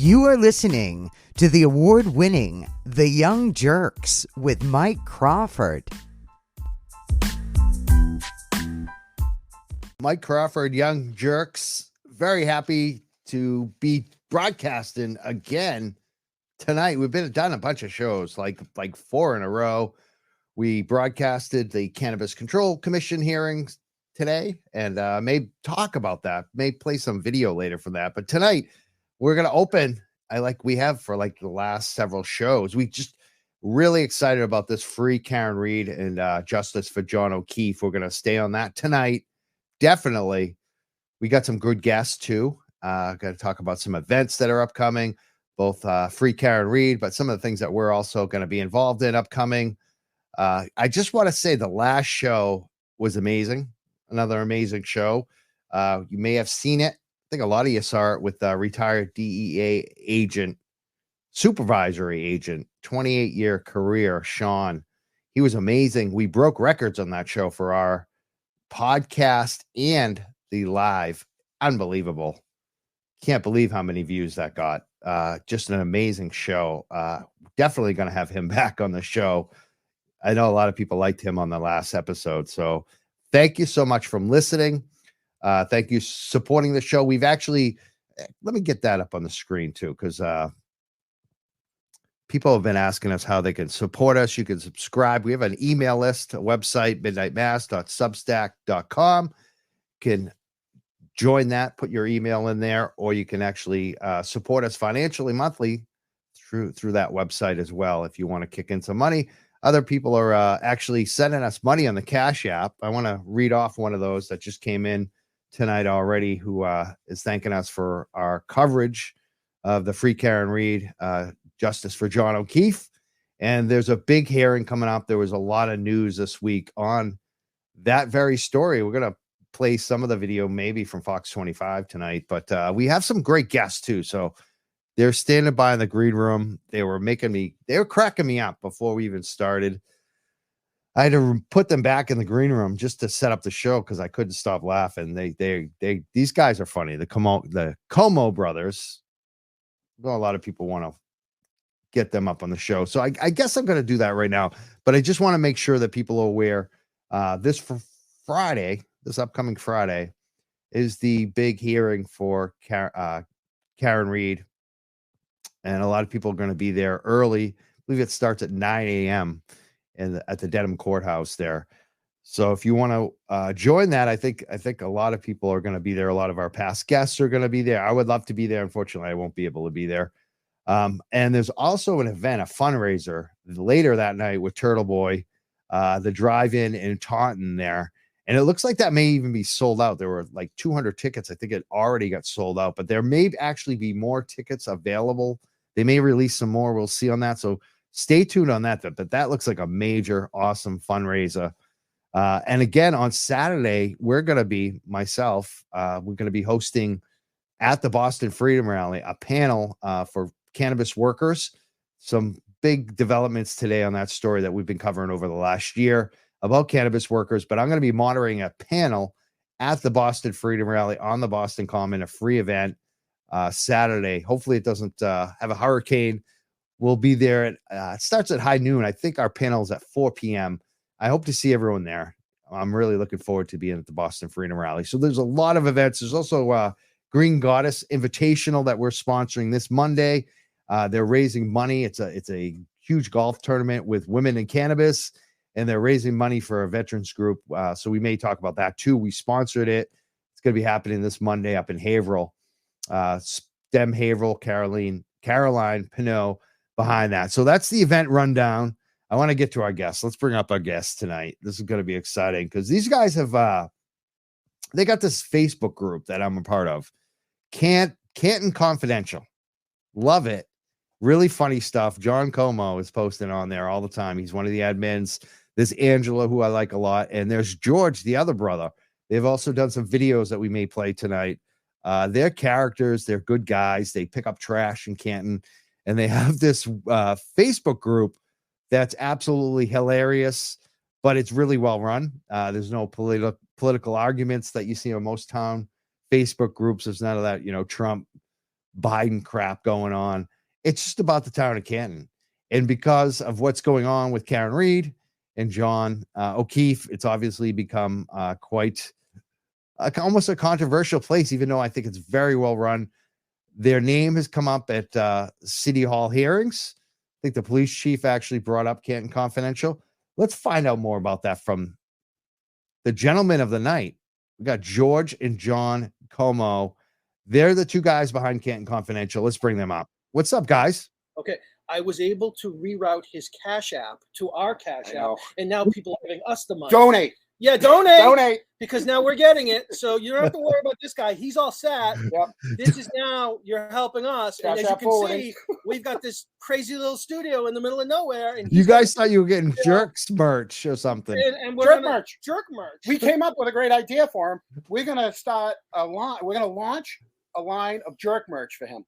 You are listening to the award-winning The Young Jurks with Mike Crawford. Mike Crawford, Young Jurks. Very happy to be broadcasting again tonight. We've done a bunch of shows, like 4 in a row. We broadcasted the Cannabis Control Commission hearings today, and may talk about that. May play some video later for that. But tonight, we're going to open, we have for the last several shows. We just really excited about this free Karen Read and justice for John O'Keefe. We're going to stay on that tonight. Definitely. We got some good guests too. Got to talk about some events that are upcoming, both free Karen Read, but some of the things that we're also going to be involved in upcoming. I just want to say the last show was amazing. Another amazing show. You may have seen it. I think a lot of you saw it with retired DEA agent, supervisory agent, 28-year career, Sean. He was amazing. We broke records on that show for our podcast and the live. Unbelievable. Can't believe how many views that got. Just an amazing show. Definitely going to have him back on the show. I know a lot of people liked him on the last episode. So thank you so much for listening. Thank you supporting the show. We've actually, let me get that up on the screen too, because people have been asking us how they can support us. You can subscribe. We have an email list, a website, midnightmass.substack.com. Can join that, put your email in there, or you can actually support us financially monthly through that website as well if you want to kick in some money. Other people are actually sending us money on the Cash App. I want to read off one of those that just came in tonight already, who is thanking us for our coverage of the free Karen Read, Justice for John O'Keefe. And there's a big hearing coming up. There was a lot of news this week on that very story. We're going to play some of the video maybe from Fox 25 tonight, but we have some great guests too. So they're standing by in the green room. They were cracking me up before we even started. I had to put them back in the green room just to set up the show because I couldn't stop laughing. These guys are funny. The Como brothers. Well, a lot of people want to get them up on the show. So I guess I'm going to do that right now. But I just want to make sure that people are aware. This upcoming Friday, is the big hearing for Karen Read. And a lot of people are going to be there early. I believe it starts at 9 a.m. At the Dedham Courthouse there. So if you want to join that, I think a lot of people are going to be there. A lot of our past guests are going to be there. I would love to be there. Unfortunately, I won't be able to be there. And there's also an event, a fundraiser later that night with Turtle Boy, the drive-in in Taunton there. And it looks like that may even be sold out. There were 200 tickets. I think it already got sold out, but there may actually be more tickets available. They may release some more. We'll see on that. So stay tuned on that. But that looks like a major, awesome fundraiser. And again, on Saturday, we're going to be hosting at the Boston Freedom Rally, a panel for cannabis workers. Some big developments today on that story that we've been covering over the last year about cannabis workers. But I'm going to be moderating a panel at the Boston Freedom Rally on the Boston Common, a free event Saturday. Hopefully it doesn't have a hurricane. We'll be there. It starts at high noon. I think our panel is at 4 p.m. I hope to see everyone there. I'm really looking forward to being at the Boston Freedom Rally. So there's a lot of events. There's also Green Goddess Invitational that we're sponsoring this Monday. They're raising money. It's a huge golf tournament with women in cannabis, and they're raising money for a veterans group. So we may talk about that too. We sponsored it. It's going to be happening this Monday up in Haverhill. Stem Haverhill, Caroline Pinot behind that. So that's the event rundown. I want to get to our guests. Let's bring up our guests tonight. This is going to be exciting because these guys have they got this Facebook group that I'm a part of. Canton Confidential. Love it. Really funny stuff. John Como is posting on there all the time. He's one of the admins. There's Angela, who I like a lot. And there's George, the other brother. They've also done some videos that we may play tonight. They're characters. They're good guys. They pick up trash in Canton. And they have this Facebook group that's absolutely hilarious, but it's really well run. There's no political arguments that you see on most town Facebook groups. There's none of that, Trump Biden crap going on. It's just about the town of Canton. And because of what's going on with Karen Reed and John O'Keefe, it's obviously become quite almost a controversial place, even though I think it's very well run. Their name has come up at City Hall hearings. I think the police chief actually brought up Canton Confidential. Let's find out more about that from the gentlemen of the night. We got George and John Como. They're the two guys behind Canton Confidential. Let's bring them up. What's up, guys? Okay. I was able to reroute his Cash App to our Cash App, and now people are giving us the money. Donate. Yeah, donate. Donate. Because now we're getting it. So you don't have to worry about this guy. He's all set. Yep. This is now, you're helping us. And Cash as you App can forwarding. see, we've got this crazy little studio in the middle of nowhere. And You guys thought you were getting Jurks merch or something. and we're Jerk gonna, merch. Jerk merch. We came up with a great idea for him. We're gonna start a line. We're gonna launch a line of jerk merch for him.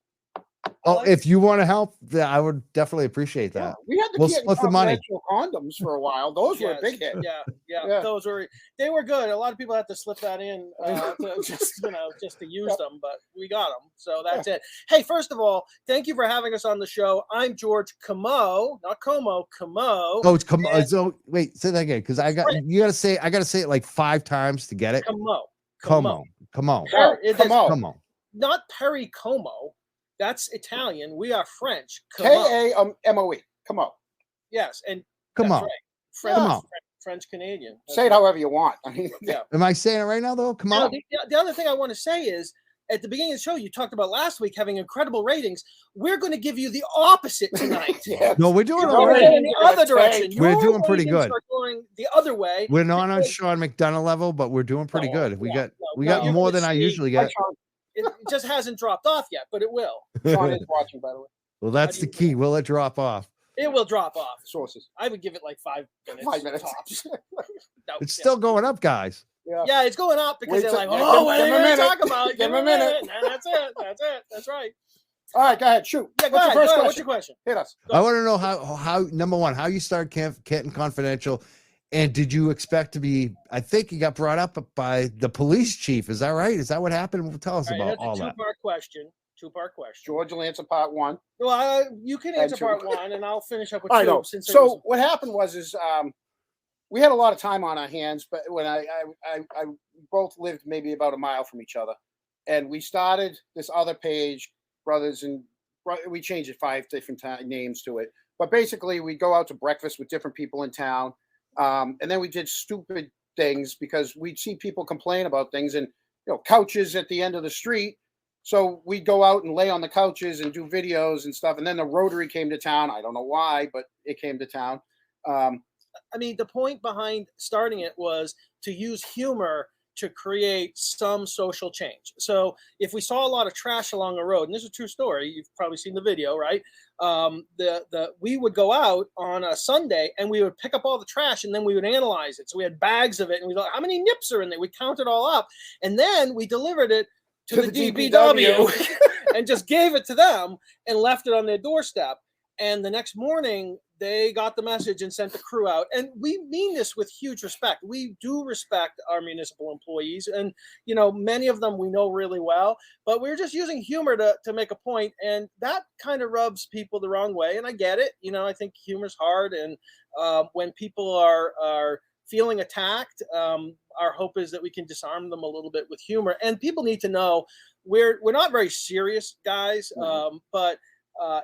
Oh, if you want to help, I would definitely appreciate that. Yeah, we had the We'll Canton split the money. Confidential condoms for a while. Those were a big hit. Yeah. Those were, they were good. A lot of people had to slip that in to just to use them, but we got them. So that's it. Hey, first of all, thank you for having us on the show. I'm George Como, not Como, Como. Oh, it's Como. So wait, say that again, because I got to say it like 5 times to get it. Como. Not Perry Como. That's Italian. We are French. K-A-M-O-E. Como. Yes, and Come on. Right. French Canadian. Say it however you want. I mean, yeah. Am I saying it right now though? Come on. The other thing I want to say is, at the beginning of the show, you talked about last week having incredible ratings. We're going to give you the opposite tonight. No, we're doing all right. In the other direction. We're doing pretty good. Going the other way. We're not on Sean McDonough level, but we're doing pretty good. We got more than I usually get. It just hasn't dropped off yet, but it will. Sean is watching, by the way. Well, that's the key. Will it drop off? It will drop off. Sources. I would give it like 5 minutes. 5 minutes tops. It's still going up, guys. Yeah, it's going up because they're like, what are they going to talk about? Give him a minute. That's it. That's right. All right, go ahead. Shoot. Yeah, go ahead. What's your question? Hit us. I want to know how number one, how you started Canton Confidential. And did you expect to be, I think you got brought up by the police chief. Is that right? Is that what happened? Tell us about all that. Two-part question. George will answer part 1. Well, you can answer part 1 and I'll finish up with 2. I know. So what happened was we had a lot of time on our hands, but when I both lived maybe about a mile from each other. And we started this other page, we changed it 5 different names to it. But basically we go out to breakfast with different people in town. And then we did stupid things because we'd see people complain about things and, couches at the end of the street. So we'd go out and lay on the couches and do videos and stuff. And then the Rotary came to town. I don't know why, but it came to town. The point behind starting it was to use humor to create some social change. So if we saw a lot of trash along the road, and this is a true story, you've probably seen the video, right? We would go out on a Sunday and we would pick up all the trash and then we would analyze it. So we had bags of it and we thought, how many nips are in there? We count it all up. And then we delivered it to the DPW and just gave it to them and left it on their doorstep. And the next morning, they got the message and sent the crew out. And we mean this with huge respect. We do respect our municipal employees. And, many of them we know really well. But we're just using humor to make a point. And that kind of rubs people the wrong way. And I get it. I think humor's hard. And when people are feeling attacked, our hope is that we can disarm them a little bit with humor. And people need to know we're not very serious guys, but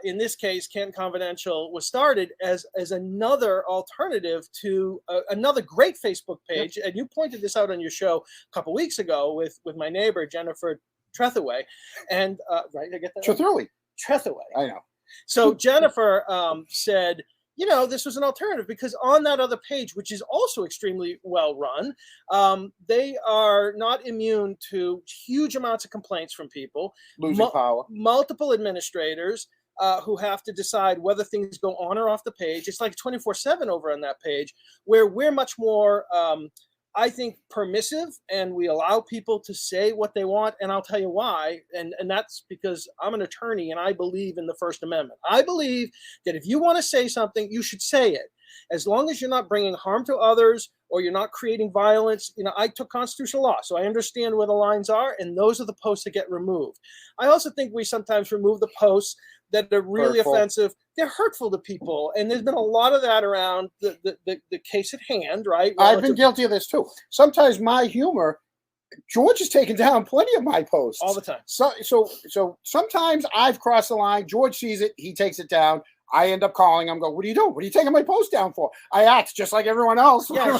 in this case, Canton Confidential was started as another alternative to another great Facebook page. Yep. And you pointed this out on your show a couple weeks ago with my neighbor, Jennifer Trethaway. And right, I get that? Trethaway. I know. So Jennifer said, this was an alternative because on that other page, which is also extremely well run, they are not immune to huge amounts of complaints from people. Losing power. Multiple administrators who have to decide whether things go on or off the page. It's like 24/7 over on that page, where we're much more I think, permissive, and we allow people to say what they want. And I'll tell you why. And that's because I'm an attorney and I believe in the First Amendment. I believe that if you want to say something, you should say it, as long as you're not bringing harm to others or you're not creating violence. I took constitutional law, so I understand where the lines are, and those are the posts that get removed. I also think we sometimes remove the posts that are really offensive. They're hurtful to people, and there's been a lot of that around the case at hand, right? I've been guilty of this too. Sometimes my humor, George has taken down plenty of my posts all the time. So sometimes I've crossed the line. George sees it, he takes it down. I end up calling him, go, what are you doing? What are you taking my post down for? I act just like everyone else. Yeah.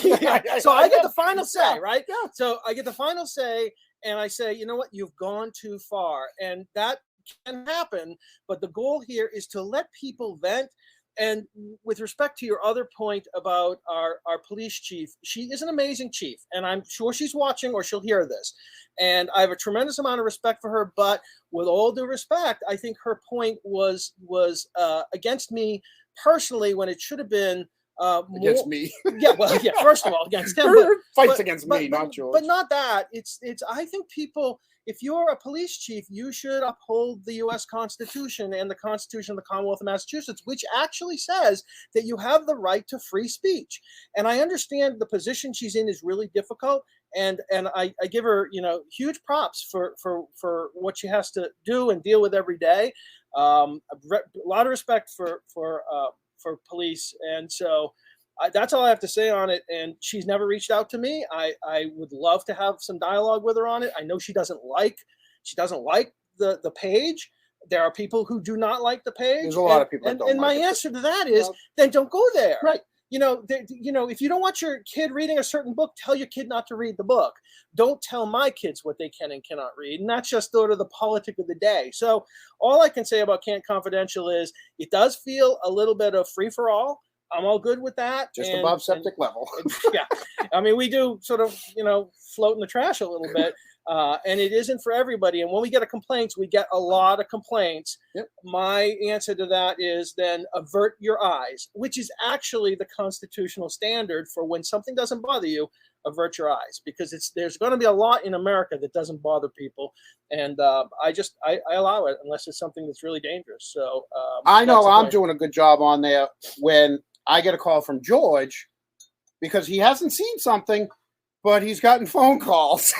So I get the final say, right? Yeah. So I get the final say, and I say, you know what? You've gone too far. And that can happen, but the goal here is to let people vent. And with respect to your other point about our police chief, she is an amazing chief, and I'm sure she's watching or she'll hear this. And I have a tremendous amount of respect for her, but with all due respect, I think her point was against me personally when it should have been against me. First of all, against him. Fights against me, not George. But not that. It's I think people, if you're a police chief, you should uphold the U.S. Constitution and the Constitution of the Commonwealth of Massachusetts, which actually says that you have the right to free speech. And I understand the position she's in is really difficult, and I give her huge props for what she has to do and deal with every day. A lot of respect for police, and so. That's all I have to say on it. And she's never reached out to me. I would love to have some dialogue with her on it. I know she doesn't like the page. There are people who do not like the page. There's a lot of people. And my answer to that is, then don't go there. Right. If you don't want your kid reading a certain book, tell your kid not to read the book. Don't tell my kids what they can and cannot read. And that's just sort of the politic of the day. So all I can say about Canton Confidential is it does feel a little bit of free for all. I'm all good with that. Just above septic level. Yeah. I mean, we do sort of, float in the trash a little bit. And it isn't for everybody. And when we get we get a lot of complaints. Yep. My answer to that is then avert your eyes, which is actually the constitutional standard for when something doesn't bother you, avert your eyes, because there's going to be a lot in America that doesn't bother people. And I allow it unless it's something that's really dangerous. So I know I'm doing a good job on there when I get a call from George because he hasn't seen something, but he's gotten phone calls.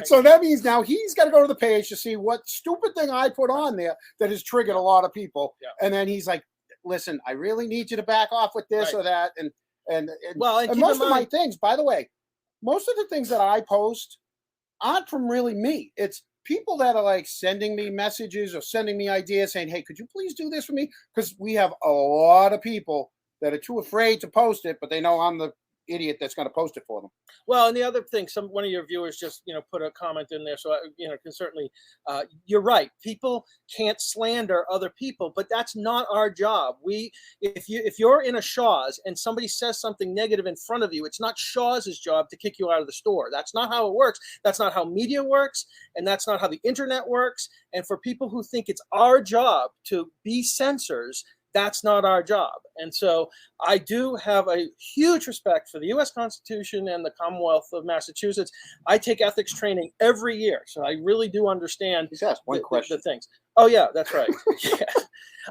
So that means now he's got to go to the page to see what stupid thing I put on there that has triggered a lot of people. Yeah. And then he's like, listen, I really need you to back off with this or that. And most of my things, by the way, most of the things that I post aren't from really me. It's people that are like sending me messages or sending me ideas saying, hey, could you please do this for me? Because we have a lot of people that are too afraid to post it, but they know I'm the idiot that's going to post it for them. Well, and the other thing, one of your viewers just put a comment in there, so I can certainly. You're right. People can't slander other people, but that's not our job. If you're in a Shaw's and somebody says something negative in front of you, it's not Shaw's job to kick you out of the store. That's not how it works. That's not how media works, and that's not how the internet works. And for people who think it's our job to be censors, that's not our job. And so I do have a huge respect for the U.S. Constitution and the Commonwealth of Massachusetts. I take ethics training every year, so I really do understand the things. Oh, yeah, that's right. Yeah.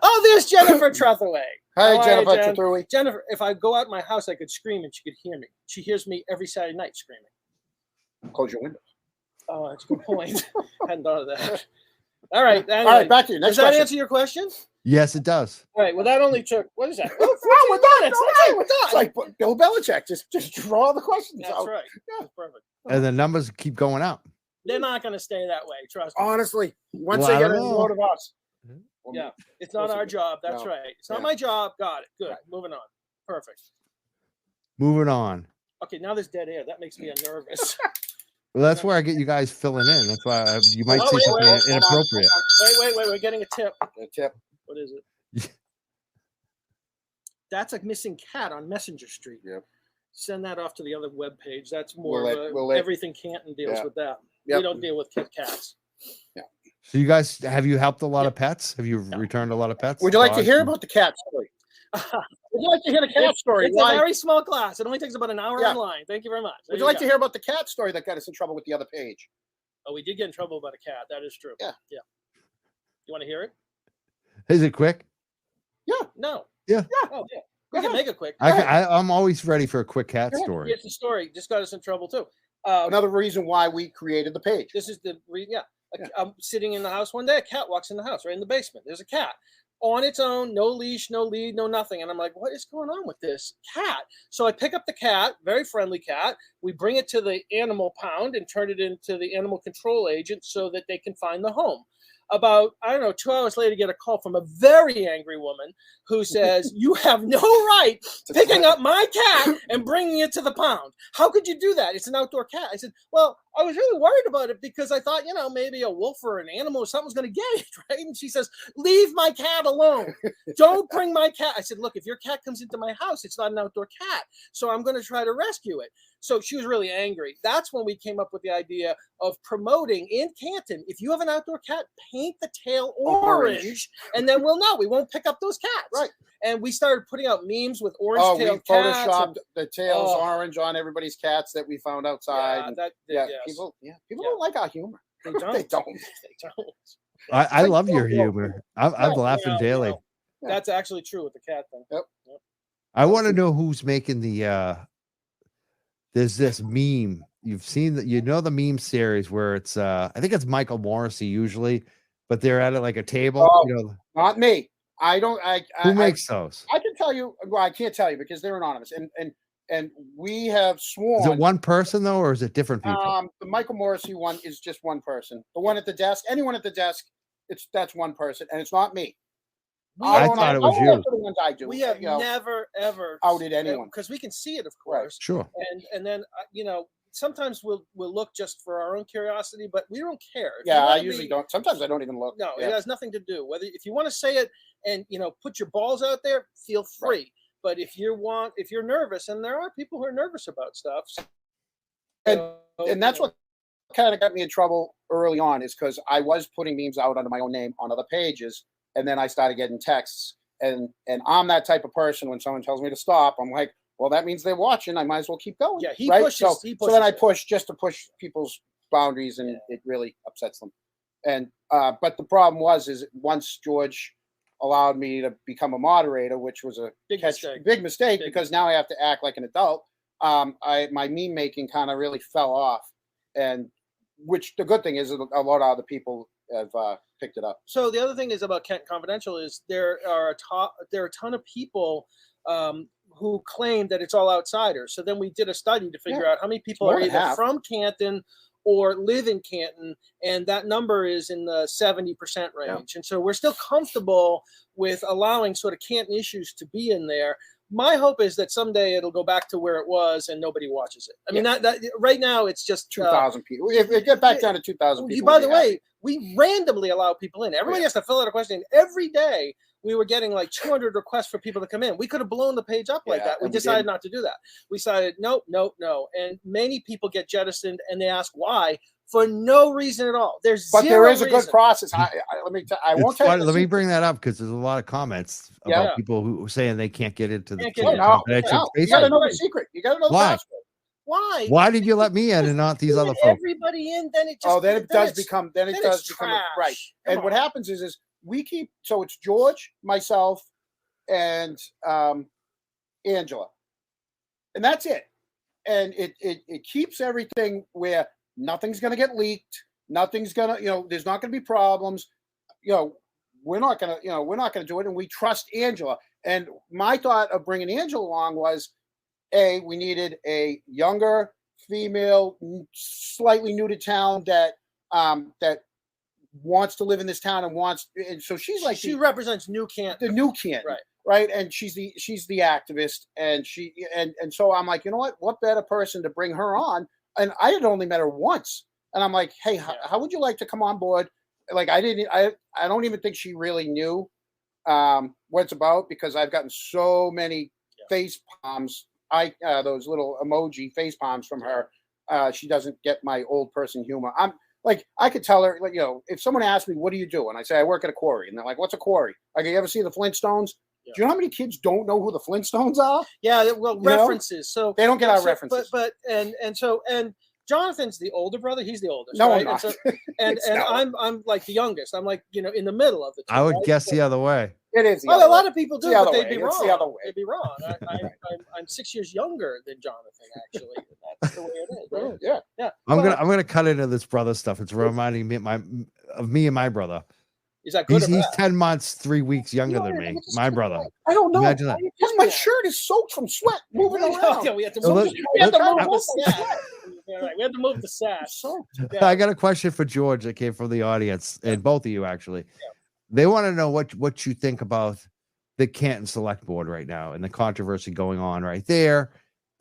Oh, there's Jennifer Trethaway. Hi, Jennifer Trethaway. Jennifer, if I go out my house, I could scream and she could hear me. She hears me every Saturday night screaming. Close your windows. Oh, that's a good point. I hadn't thought of that. All right. Anyway, all right, back to you. Next Does that question. Answer your question? Yes, it does. All right. Well, that only took, what is that? We're done. We're done. It's like Bill Belichick. Just draw the questions out. That's right. Yeah. That's perfect. And the numbers keep going up. They're not going to stay that way. Trust me. Honestly, once they get a load of us. Yeah. It's not our job. That's right. It's not my job. Got it. Good. Right. Moving on. Perfect. Moving on. Okay. Now there's dead air. That makes me nervous. Well, that's where I get you guys filling in. That's why you might see something inappropriate. Wait. We're getting a tip. A tip. What is it? That's a missing cat on Messenger Street. Yep. Send that off to the other webpage. That's more everything Canton deals with that. Yep. We don't deal with cats. Yeah. So you guys, have you helped a lot of pets? Have you returned a lot of pets? Would you like to hear about the cat story? Would you like to hear the cat story? It's a very small class. It only takes about an hour online. Thank you very much. Would you like to hear about the cat story that got us in trouble with the other page? Oh, we did get in trouble about a cat. That is true. Yeah. You want to hear it? Is it quick? Yeah. No. Yeah. Oh, yeah. We can make it quick. I'm always ready for a quick cat story. It's the story. Just got us in trouble too. Another reason why we created the page. This is I'm sitting in the house one day. A cat walks in the house, right in the basement. There's a cat on its own, no leash, no lead, no nothing. And I'm like, what is going on with this cat? So I pick up the cat, very friendly cat. We bring it to the animal pound and turn it into the animal control agent so that they can find the home. About, 2 hours later, get a call from a very angry woman who says, you have no right picking up my cat and bringing it to the pound. How could you do that? It's an outdoor cat. I said, well, I was really worried about it because I thought, maybe a wolf or an animal or something's going to get it, right? And she says, leave my cat alone. Don't bring my cat. I said, look, if your cat comes into my house, it's not an outdoor cat. So I'm going to try to rescue it. So she was really angry. That's when we came up with the idea of promoting in Canton. If you have an outdoor cat, paint the tail orange, and then we'll know. We won't pick up those cats. Right. And we started putting out memes with orange tail cats. We photoshopped the tails orange on everybody's cats that we found outside. People don't like our humor. They don't. They don't. They don't. I love your humor. I'm laughing daily. That's actually true with the cat thing. Yep. I want to know who's making the there's this meme. You've seen that, the meme series where it's I think it's Michael Morrissey usually, but they're at like a table. Not me. I don't. Who makes those? I can tell you. Well, I can't tell you because they're anonymous, and we have sworn. Is it one person though, or is it different people? The Michael Morrissey one is just one person. The one at the desk, anyone at the desk, that's one person, and it's not me. I thought it was you. The ones I do. We have never ever outed anyone because we can see it, of course. Right. Sure. And then sometimes we'll look just for our own curiosity, but we don't care. I usually don't. Sometimes I don't even look. No, it has nothing to do. If you want to say it and put your balls out there, feel free. Right. But if you're nervous, and there are people who are nervous about stuff, and that's what kind of got me in trouble early on, is because I was putting memes out under my own name on other pages. And then I started getting texts, and I'm that type of person. When someone tells me to stop, I'm like, well, that means they're watching. I might as well keep going. Yeah, he pushes. So then I push just to push people's boundaries, and it really upsets them. And but the problem is once George allowed me to become a moderator, which was a big mistake because now I have to act like an adult. My meme making kind of really fell off, and which the good thing is a lot of other people have picked it up. So the other thing is about Canton Confidential is there are a ton of people who claim that it's all outsiders. So then we did a study to figure out how many people are either from Canton or live in Canton, and that number is in the 70% range. Yeah. And so we're still comfortable with allowing sort of Canton issues to be in there. My hope is that someday it'll go back to where it was and nobody watches it. I mean, that right now it's just 2,000 people. If it get back down to 2,000 people. By the way, we randomly allow people in. Everybody has to fill out a question. Every day we were getting like 200 requests for people to come in. We could have blown the page up like that. We decided not to do that. We decided, no. And many people get jettisoned and they ask why. For no reason at all. There is a good process. Let me bring that up because there's a lot of comments about people who are saying they can't get into the confidential. You got to know the secret. You got to know the password. Why? Why did you let me in and not these other folks? Everybody in, then it just then it does become right. And what happens is we keep it's George, myself, and Angela, and that's it. And it keeps everything where nothing's going to get leaked. Nothing's going to, there's not going to be problems. We're not going to do it. And we trust Angela. And my thought of bringing Angela along was, we needed a younger female, slightly new to town that wants to live in this town and so she's like, she represents New Canton. The New Canton. Right. And she's the activist. And so I'm like, you know what better person to bring her on? And I had only met her once, and I'm like, "Hey, how would you like to come on board?" Like, I don't even think she really knew what it's about because I've gotten so many face palms, those little emoji face palms from her. She doesn't get my old person humor. I'm like, I could tell her, like, if someone asked me, "What do you do?" and I say, "I work at a quarry," and they're like, "What's a quarry?" Like, you ever see the Flintstones? Yeah. Do you know how many kids don't know who the Flintstones are? Yeah, well, You know? references. So They don't get our so- references. But Jonathan's the older brother. He's the oldest. No, right? I'm not. And It's not. I'm like the youngest. I'm like in the middle of the two. I would right? guess So- the other way. It is. The Well, other a lot way. of people It's do, the but other they'd way. be It's wrong. the other way. They'd be wrong. I'm 6 years younger than Jonathan. Actually, that's the way it is. Right? Yeah. Yeah. I'm Well, gonna cut into this brother stuff. It's reminding me of me and my brother. Is that good? He's or bad? 10 months, 3 weeks younger You know, than I me. just My can't brother. like- I don't know. Imagine that. Because my shirt is soaked from sweat moving around. Yeah, we had to So move. let- We had to let- move the sash. Yeah, right. We had to move the sash. Soaked. Yeah. I got a question for George that came from the audience, and both of you actually. They want to know what you think about the Canton Select Board right now and the controversy going on right there.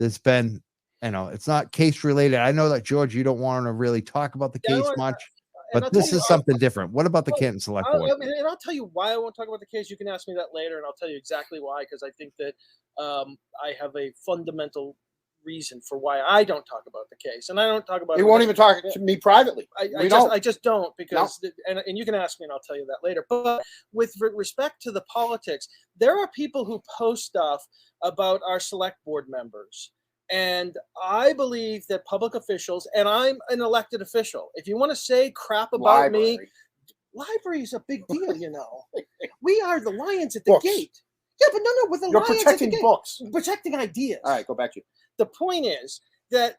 There's been, it's not case related. I know that George, you don't want to really talk about the Yeah, I case don't- much, and but I'll tell this you is why. something different. What about the Canton Select Board? And I'll tell you why I won't talk about the case. You can ask me that later, and I'll tell you exactly why. Because I think that I have a fundamental reason for why I don't talk about the case, and I don't talk about. He it won't with- even talk to me privately. I just don't because and you can ask me and I'll tell you that later. But with respect to the politics, there are people who post stuff about our select board members. And I believe that public officials, and I'm an elected official, if you want to say crap about me, library is a big deal, We are the lions at the Books. gate. Yeah, but no, we're the You're lions protecting at the gate. books. Protecting ideas. All right, go back to you. The point is that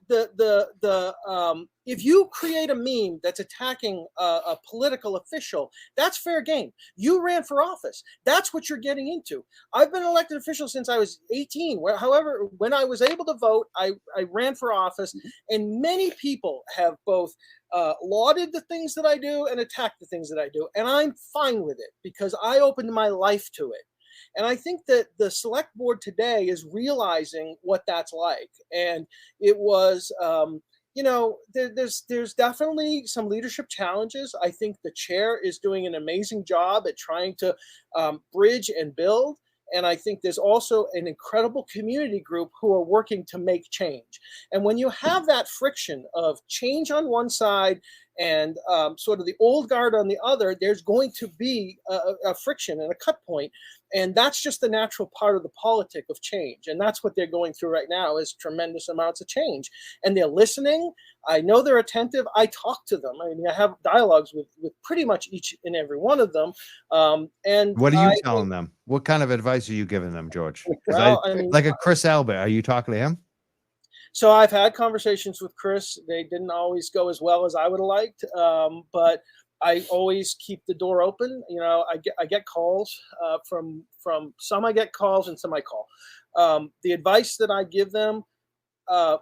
if you create a meme that's attacking a political official, that's fair game. You ran for office. That's what you're getting into. I've been an elected official since I was 18. However, when I was able to vote, I ran for office, and many people have both lauded the things that I do and attacked the things that I do, and I'm fine with it because I opened my life to it. And I think that the select board today is realizing what that's like. And it was, there's definitely some leadership challenges. I think the chair is doing an amazing job at trying to bridge and build. And I think there's also an incredible community group who are working to make change. And when you have that friction of change on one side and sort of the old guard on the other, there's going to be a friction and a cut point. And that's just the natural part of the politic of change. And that's what they're going through right now is tremendous amounts of change. And they're listening. I know they're attentive. I talk to them. I mean, I have dialogues with pretty much each and every one of them. And what are you telling them? What kind of advice are you giving them, George? Well, like a Chris Albert, are you talking to him? So I've had conversations with Chris. They didn't always go as well as I would have liked, but I always keep the door open. I get calls from some. I get calls and some I call. The advice that I give them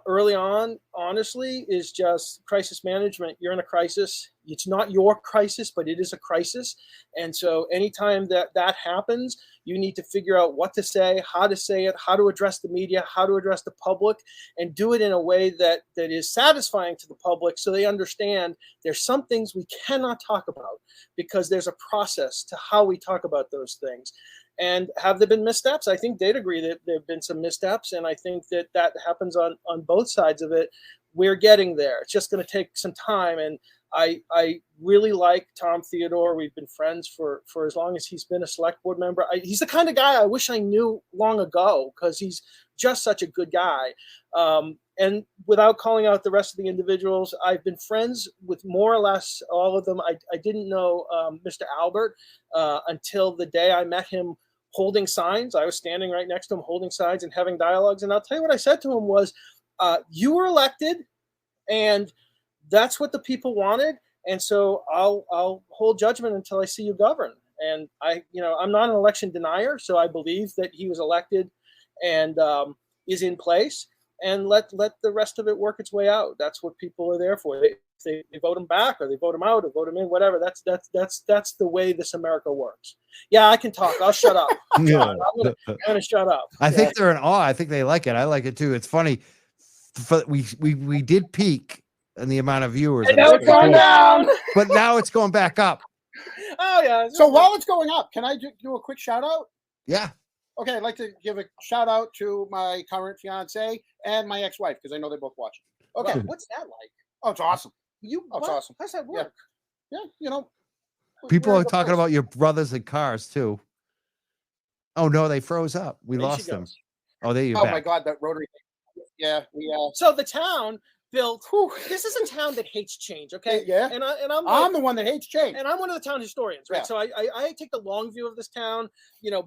early on, honestly, is just crisis management. You're in a crisis. It's not your crisis, but it is a crisis. And so anytime that happens, you need to figure out what to say, how to address the media, how to address the public, and do it in a way that is satisfying to the public so they understand there's some things we cannot talk about because there's a process to how we talk about those things. And have there been missteps? I think they'd agree that there have been some missteps, and I think that happens on both sides of it. We're getting there. It's just going to take some time, and I really like Tom Theodore. We've been friends for as long as he's been a select board member. He's the kind of guy I wish I knew long ago because he's just such a good guy. And without calling out the rest of the individuals, I've been friends with more or less all of them. I didn't know Mr. Albert until the day I met him holding signs. I was standing right next to him holding signs and having dialogues. And I'll tell you what I said to him was, you were elected and that's what the people wanted. And so I'll hold judgment until I see you govern. And I'm not an election denier. So I believe that he was elected and is in place, and let the rest of it work its way out. That's what people are there for. They vote him back or they vote him out or vote him in, whatever. That's the way this America works. Yeah, I can talk. I'll shut up. God, I'm gonna shut up. I think they're in awe. I think they like it. I like it too. It's funny. We did peak in the amount of viewers. And now it's going down. But now it's going back up. Oh yeah. So while it's going up, can I do a quick shout out? Yeah. Okay, I'd like to give a shout out to my current fiance and my ex-wife because I know they're both watching. Okay, Wow, what's that like? Oh, it's awesome. It's It's awesome. How's that work? Yeah, People we're are the talking first. about your brothers and cars too. Oh no, they froze up. We There she lost them. goes. Oh, there you're Oh back. my God, that rotary thing. Yeah, we So the town built. This is a town that hates change. Okay. yeah. And I'm I'm the one that hates change. and I'm one of the town historians, right? Yeah. So I take the long view of this town,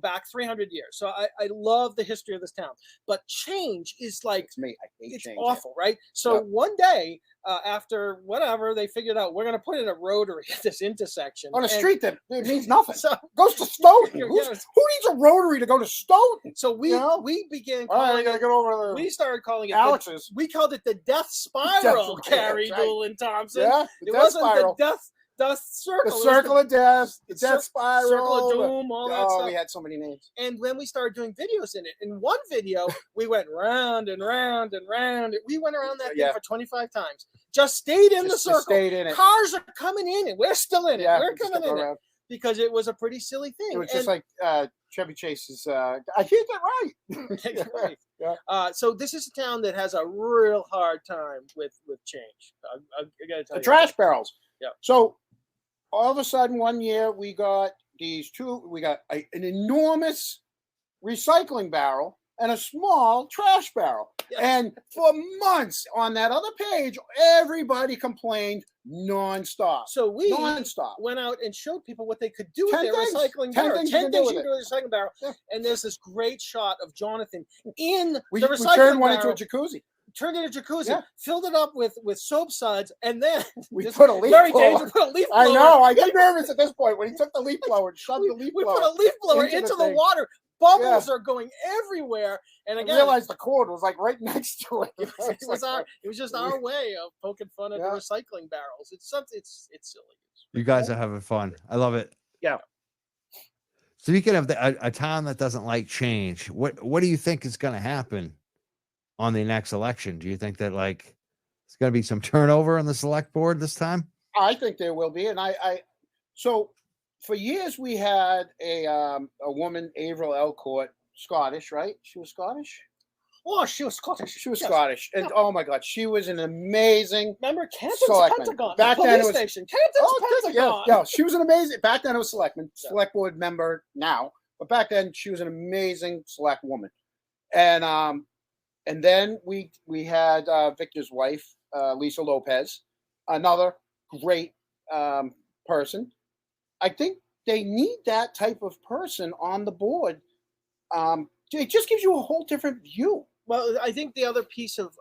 back 300 years. So I love the history of this town. But change is like, It's me. I hate it's change. awful, right? So Yep. one day, after whatever, they figured out we're going to put in a rotary at this intersection. On a And street that it means nothing. So, Goes to Stoughton. Yeah, Who yeah. needs a rotary to go to Stoughton? so we You know? we began All right, I calling gotta it, get over we started calling it Alex's. we called it the death spiral, That's right, Carrie that's right. Doolin Thompson. Yeah, the It death wasn't spiral. the death circle. The it was circle of death, the the death spiral, circle of doom, all that oh, stuff. we had so many names. And when we started doing videos in it, in one video, we went round and round and round. We went around that thing Yeah. for 25 times. Just stayed in the Just circle. stayed in it. Cars are coming in, and we're still in it. Yeah, We're just coming to go in it around. because it was a pretty silly thing. It was just And- like Chevy Chase's. I can't get right. Right. Yeah. So this is a town that has a real hard time with change. I gotta tell The you. trash barrels. Yeah. So all of a sudden, one year we got these two. We got an enormous recycling barrel and a small trash barrel. Yeah. And for months on that other page, everybody complained nonstop. So we Nonstop. went out and showed people what they could do with 10 their things. recycling 10 barrel. things you 10 can do things with you can do with a recycling barrel. Yeah. And there's this great shot of Jonathan in We the recycling turned one barrel. into a jacuzzi. Turned it into a jacuzzi, Yeah. filled it up with soap suds, and then We this put a leaf very blower. dangerous. Put a leaf blower. I know. I get nervous at this point when he took the leaf blower and shoved the leaf We blower. put a leaf blower into the into the thing. water. Bubbles are going everywhere, and I again, realized the cord was like right next to it. it was just our way of poking fun at Yeah. the recycling barrels. It's something. It's silly. You guys are having fun. I love it. Yeah. Speaking of a town that doesn't like change, what do you think is going to happen on the next election? Do you think that it's going to be some turnover on the select board this time? I think there will be, and so for years we had a woman, Avril Elcourt, Scottish, right? She was Scottish. Oh, she was Scottish. She was Yes. Scottish, and oh my God, she was an amazing. Remember Canton's Selectman. Pentagon, Back the then it police was- station. Canton's Pentagon. Yeah, she was an amazing. Back then it was selectman, Yeah. select board member now, but back then she was an amazing select woman, and then we had Victor's wife, Lisa Lopez, another great person. I think they need that type of person on the board. It just gives you a whole different view. Well, I think the other piece of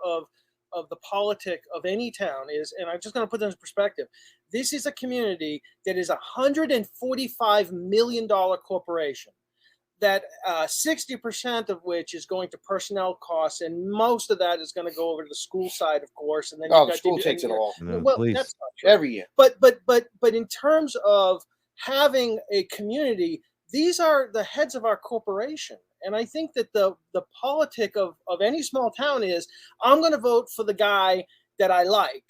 the politic of any town is, and I'm just going to put this in perspective. This is a community that is $145 million corporation. That 60% of which is going to personnel costs, and most of that is going to go over to the school side, of course. And then Oh, you've the got school takes it all Well, Please. that's not true. every year. But in terms of having a community, these are the heads of our corporation. And I think that the politic of any small town is, I'm going to vote for the guy that I like.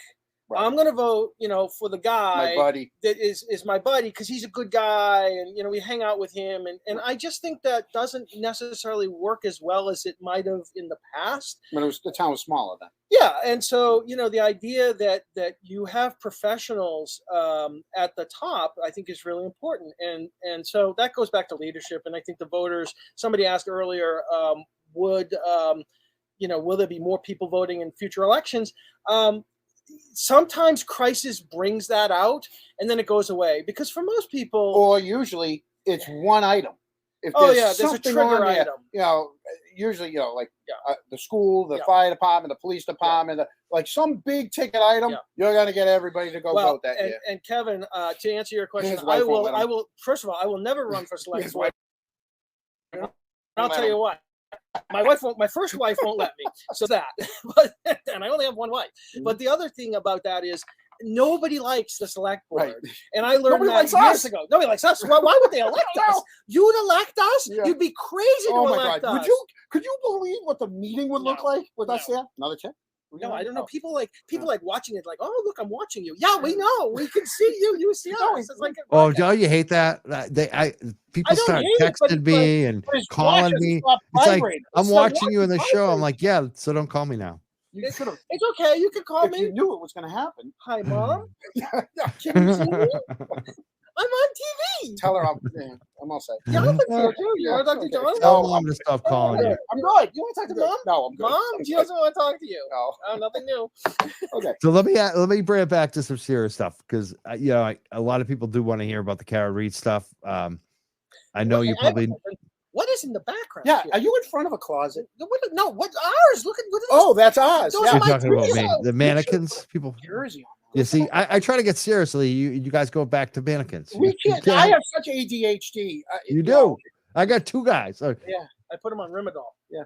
Right. I'm going to vote, for the My guy buddy. that is my buddy because he's a good guy, and we hang out with him. And I just think that doesn't necessarily work as well as it might have in the past. When the town was smaller then. Yeah, and so the idea that you have professionals at the top, I think, is really important, and so that goes back to leadership. And I think the voters. Somebody asked earlier, will there be more people voting in future elections? Sometimes crisis brings that out, and then it goes away because for most people, Or usually it's one item. If there's a something trigger on there, item. Usually, like Yeah. the school, the Yeah. fire department, the police department, like some big ticket item, Yeah. you're going to get everybody to go vote that year. and Kevin, to answer your question, His wife won't let him. I will. First of all, I will never run for select His board. wife I'll let tell him. you what. My first wife won't let me. So that, and I only have one wife. Mm-hmm. But the other thing about that is nobody likes the select board. Right. And I learned Nobody that likes years us. ago. Nobody likes us. Why would they elect us? No. You'd elect us? Yeah. You'd be crazy Oh to my elect God! us. Could you believe what the meeting would look No. like with us No. there? Another check? No, I don't know. Oh. People like watching it, like, oh look, I'm watching you. Yeah, we know. We can see you. You see No, us. It's like Oh, don't you hate that? People don't start hate it, but texting me and But his calling watches me. stop It's like, vibrating. I'm So watching you in the watch show. I'm vibrate. like, yeah, so don't call me now. You could have, it's okay. You can call if you me. knew it was going to happen. Hi, mom. Yeah. Can you see me? I'm on TV. Tell her I'm all set. Jonathan's here too. You want to talk to Jonathan? Tell Mom to stop calling you. I'm good. You want to talk to Mom? No, I'm good. Mom, she doesn't want to talk to you. No. Oh, nothing new. Okay. So let me bring it back to some serious stuff because a lot of people do want to hear about the Kara Reed stuff. I know you probably. What is in the background? Yeah, here? are you in front of a closet? No, what's ours? Look at what is Oh, that's ours. Those Yeah. are You're talking about me, videos. the mannequins, people. Jersey on You see, I try to get seriously. You guys go back to mannequins. We can't. I have such ADHD. You do. I got two guys. Yeah, I put them on Rimadol. Yeah.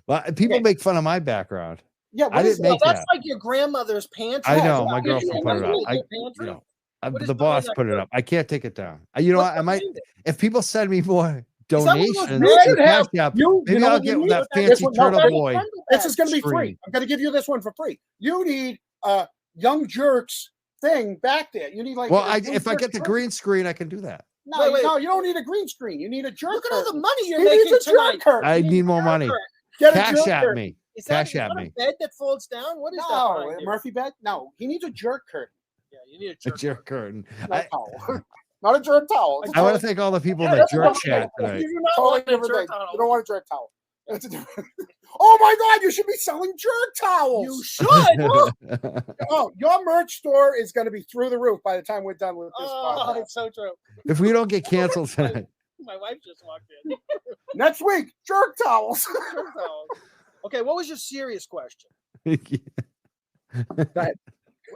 Well, people make fun of my background. Yeah, I didn't make That's that. like your grandmother's pantry. I know. Yeah, My girlfriend put it up. What is The behind boss that put it curtain? up. I can't take it down. You know what? I might. If people send me more Is that one of those donations, you should to have? Cash App, You maybe know I'll what you get need that with that? fancy This one- no, turtle that- boy. This is going to be Screen. free. I'm going to give you this one for free. You need a Young Jerks thing back there. You need like. Well, a Young if I Jerks get the thing. green screen, I can do that. No, Wait. no, you don't need a green screen. You need a jerk. Look at all the curtain. money you're He making needs a tonight. jerk curtain. I need more Jerk money. curtain. Get a Cash jerk at curtain. me. Is Cash that at a me. bed that folds down? What is that? No, behind a you? Murphy bed. No, he needs a jerk curtain. Yeah, you need a A jerk. jerk curtain. Not a towel. Not a jerk towel. It's I want totally- to thank all the people Yeah, that that's jerk what I'm chat saying. tonight. You do not totally want a different jerk thing. towel. You don't want a jerk towel. That's a different. Oh my God! You should be selling jerk towels. You should. Oh, your merch store is going to be through the roof by the time we're done with this Oh, podcast. it's so true. If we don't get canceled tonight, My wife just walked in. Next week, jerk towels. Jerk towels. Okay, what was your serious question?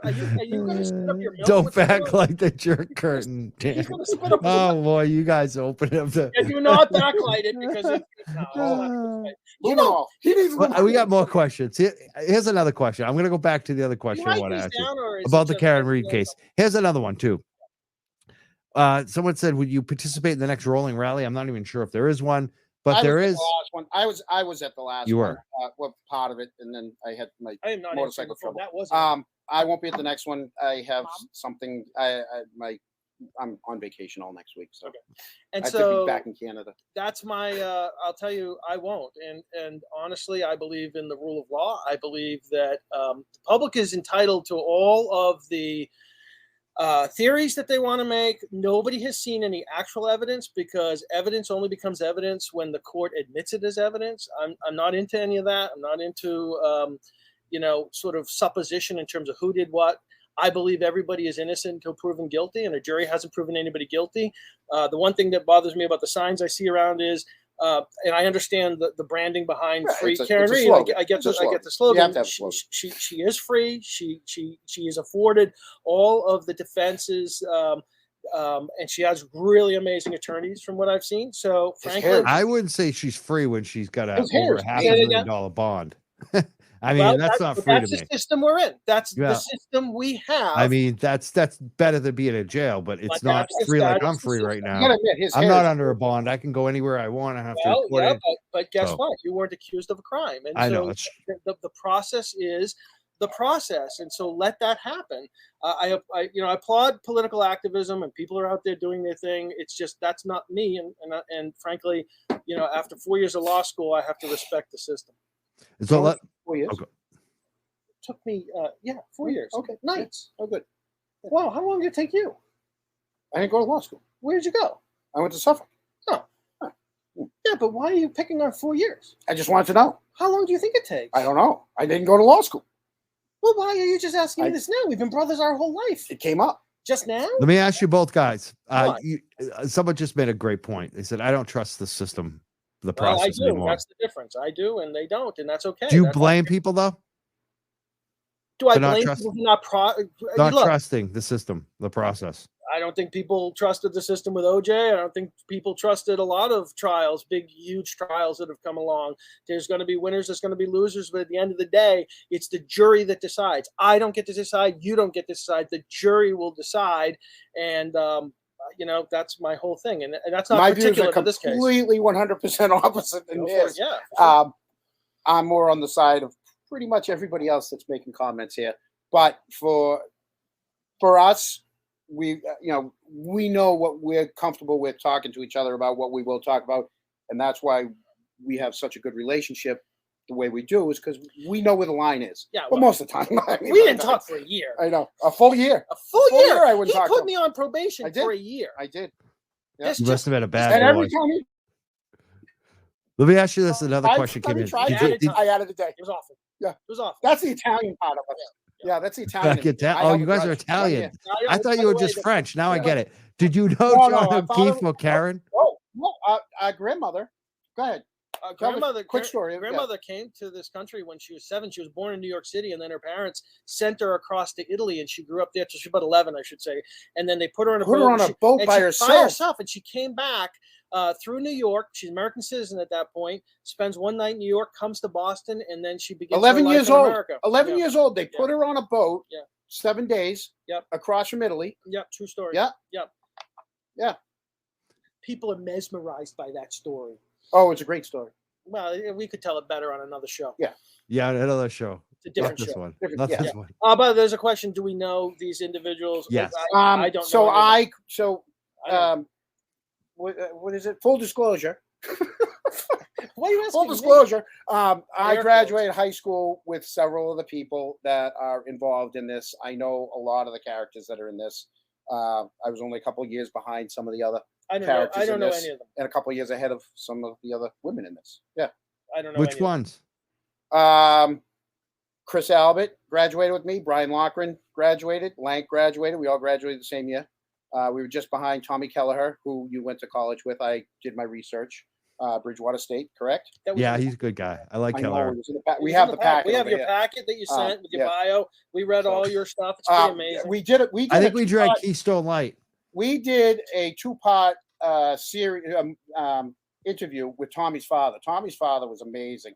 Are you going to spit up your milk? don't with the back milk? like the jerk curtain. He's Dan. going to spit up. Oh boy, you guys open up the. And do not backlight it because it's no, it's not a good thing. You know, he needs. Well, we got more questions. Here's another question. I'm going to go back to the other you question I write want to these ask you down, or is about it the just Karen like, Reed case. Here's another one too. Someone said, "Would you participate in the next rolling rally?" I'm not even sure if there is one, but there is. The last one. I was at the last. You one, were. well, part of it, and then I had my I am not motorcycle answering the phone. trouble. That wasn't. I won't be at the next one. I have Mom? something. I'm on vacation all next week, so Okay. And I so could be back in Canada. that's my I'll tell you, I won't. And honestly, I believe in the rule of law. I believe that the public is entitled to all of the theories that they want to make. Nobody has seen any actual evidence because evidence only becomes evidence when the court admits it as evidence. I'm not into any of that. I'm not into sort of supposition in terms of who did what. I believe everybody is innocent until proven guilty, and a jury hasn't proven anybody guilty. The one thing that bothers me about the signs I see around is, and I understand the branding behind Right, free it's a Karen Reed. slogan. I get It's a the You have slogan. to have a slogan. She is free. She is afforded all of the defenses, and she has really amazing attorneys from what I've seen. So His frankly, hair- I wouldn't say she's free when she's got a His hair over is $500 amazing. million bond. I mean, well, that's not free that's to the me. system we're in. That's Yeah. the system we have. I mean, that's better than being in jail, but it's But not that's- free like that I'm is the free right system. You now. gotta admit, his I'm hair not is- under a bond. I can go anywhere I want. I have to well, report yeah, it. but guess So- what? You weren't accused of a crime, and I so know. It's, the process is the process, and so let that happen. I applaud political activism, and people are out there doing their thing. It's just that's not me, and frankly, after 4 years of law school, I have to respect the system. so let, 4 years. Okay. It took me 4 years. Okay. Nights. Oh, good. Wow, how long did it take you? I didn't go to law school. Where did you go? I went to Suffolk. Yeah, but why are you picking on 4 years? I just wanted to know. How long do you think it takes? I don't know. I didn't go to law school. Well, why are you just asking me I- this now? We've been brothers our whole life. It came up. Just now? let me ask you both guys. What? Someone just made a great point. They said, I don't trust the system, the Well, I process do. anymore. That's the difference. I do, and they don't, and that's okay. Do you That's- blame people, though? Do I for not blame trusting- people for not Not look, trusting the system, the process. I don't think people trusted the system with OJ. I don't think people trusted a lot of trials, big, huge trials that have come along. There's going to be winners, there's going to be losers, but at the end of the day, it's the jury that decides. I don't get to decide. You don't get to decide. The jury will decide, and that's my whole thing. And that's not My views particular are to this case. completely 100% opposite than Go for it. this. Yeah. for sure. I'm more on the side of pretty much everybody else that's making comments here. But for us, we know what we're comfortable with talking to each other about, what we will talk about, and that's why we have such a good relationship. The way we do is because we know where the line is. Yeah, but well, most of the time, we didn't talk for a year. I know, a full year. A full full year. year I wouldn't He talk to put him. me on probation I did. for a year. I did. Yeah. This You must just have been a And bad every boy. time he, Let me ask you this. Another I, question came in. tried Did to you, add did, I added a day. it was awful. Yeah. It was awful. That's the Italian part of it. Yeah, that's the Italian. back in in me. ta- I oh, held you a guys are grudge. Italian. Now, I thought by you were the way, just the- French. Now I yeah. get it. Did you know No, John father- O'Keefe or Karen? No, our grandmother. Go ahead. Tell me a quick story. Yeah. Grandmother came to this country when she was 7. She was born in New York City, and then her parents sent her across to Italy, and she grew up there till she was about 11, I should say. And then they put her on a Put boat. her on a boat by herself. And she came back through New York. She's an American citizen at that point. Spends one night in New York, comes to Boston, and then she begins. 11 her life years in old. America. 11 Yeah. years old. They put her on a boat. Yeah. 7 days. Yep. Across from Italy. Yep. True story. Yeah. Yep. Yeah. People are mesmerized by that story. Oh, it's a great story. Well, we could tell it better on another show. Yeah. Yeah, another show. It's a different Not this show. one. Different- Not yeah. this one. But there's a question: do we know these individuals? Yes. I don't. So know any of them. I don't. what is it? Full disclosure. Why are you asking Full me? disclosure. I Air graduated high school with several of the people that are involved in this. I know a lot of the characters that are in this. I was only a couple of years behind some of the other I don't characters know. I don't in know this, any of them. and a couple of years ahead of some of the other women in this. Yeah. I don't know. Which any of them. ones? Chris Albert graduated with me. Brian Lochran graduated. Lank graduated. We all graduated the same year. We were just behind Tommy Kelleher, who you went to college with. I did my research. Bridgewater State, correct? That was Yeah, in- he's a good guy. I like I know, Keller. it was in the pack. it We was have in the pack. packet. We have over your here. packet that you sent with your yeah. bio. We read So, all your stuff. It's pretty amazing. We did it. We did I think a we drank two-part- Keystone Light. We did a 2-part series interview with Tommy's father. Tommy's father was amazing.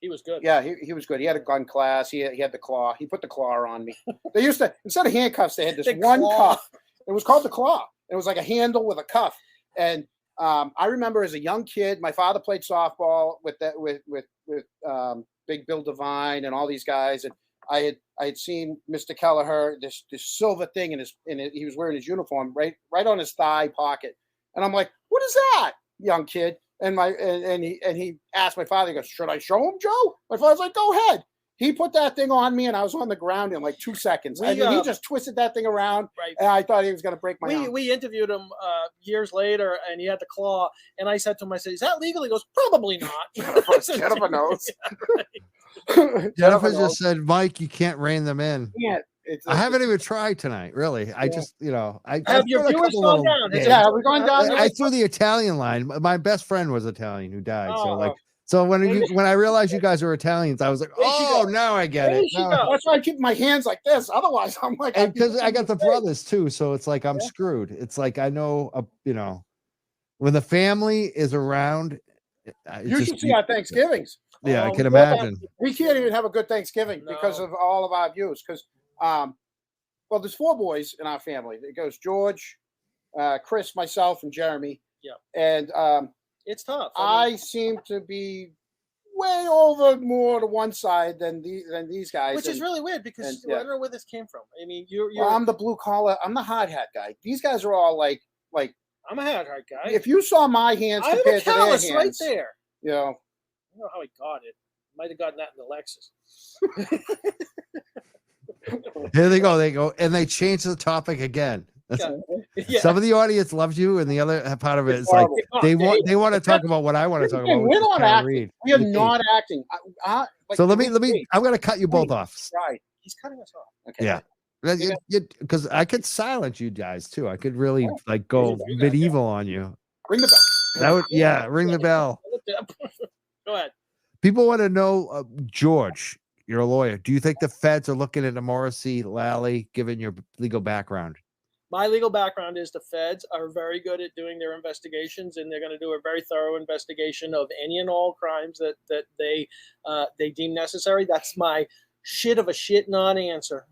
He was good. Yeah, he was good. He had a gun class. He had the claw. He put the claw on me. They used to, instead of handcuffs, they had this The one claw. cuff. It was called the claw. It was like a handle with a cuff. And I remember as a young kid, my father played softball with Big Bill Devine and all these guys. And I had seen Mr. Kelleher, this silver thing he was wearing his uniform right on his thigh pocket. And I'm like, what is that, young kid? And he asked my father, he goes, should I show him, Joe? My father's like, go ahead. He put that thing on me, and I was on the ground in like 2 seconds. He just twisted that thing around, Right. and I thought he was going to break my arm. We interviewed him years later, and he had the claw. And I said to him, I said, "Is that legal?" He goes, "Probably not." Jennifer knows. Jennifer just said, Mike, you can't rein them in. Yeah, I haven't even tried tonight, really. I just, I Have your threw a viewers couple gone little down? names. Yeah, we're going down. I threw the Italian line. My best friend was Italian who died. Oh. So when I realized you guys were Italians, I was like, oh, now I get it. Now- That's why I keep my hands like this. Otherwise, I'm like, And because I got the brothers too, so it's like I'm screwed. It's like I know, when the family is around. you should see our Thanksgivings. Yeah, I Oh, can we imagine. We can't even have a good Thanksgiving because No. of all of our views. Because, well, there's 4 boys in our family. It goes George, Chris, myself, and Jeremy. Yeah. And It's tough. I seem to be way over more to one side than these guys. which is really weird because and, I don't know where this came from. I mean, you're Well, I'm the blue collar. I'm the hard hat guy. These guys are all like. I'm a hard guy. If you saw my hands I'm a compared to their callus hands, right there. you know, I don't know how he got it. Might have gotten that in the Lexus. Here they go. And they changed the topic again. Yeah. Some of the audience loves you, and the other part of it is It's like horrible. they want to talk about what I want to talk about. We're which is not Tara acting. Reid. We are Okay. not acting. So let me. I'm going to cut you both off. Right. He's cutting us off. Okay. Yeah. Because I could silence you guys too. I could really go medieval on you. Ring the bell. That would, ring the bell. Go ahead. People want to know, George, you're a lawyer. Do you think the feds are looking into Morrissey, Lally, given your legal background? My legal background is the feds are very good at doing their investigations, and they're going to do a very thorough investigation of any and all crimes that they deem necessary. That's my shit of a shit non-answer.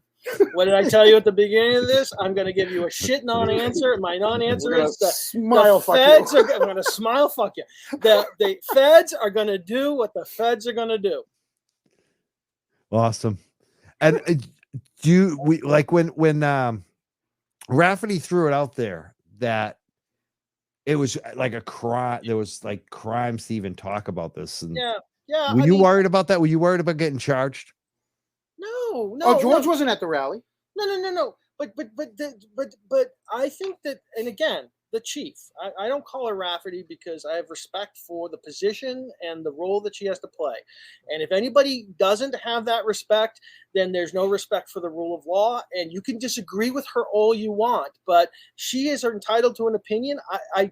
What did I tell you at the beginning of this? I'm going to give you a shit non-answer, and my non-answer is smile. the feds are. I'm going to smile. Fuck you. The feds are going to do what the feds are going to do. Awesome. And when Rafferty threw it out there that it was like a crime, there was like crimes to even talk about this. And Yeah. were you worried about that? Were you worried about getting charged? No. Oh, George wasn't at the rally. No. But I think that, and again, the chief. I don't call her Rafferty because I have respect for the position and the role that she has to play. And if anybody doesn't have that respect, then there's no respect for the rule of law. And you can disagree with her all you want, but she is entitled to an opinion. I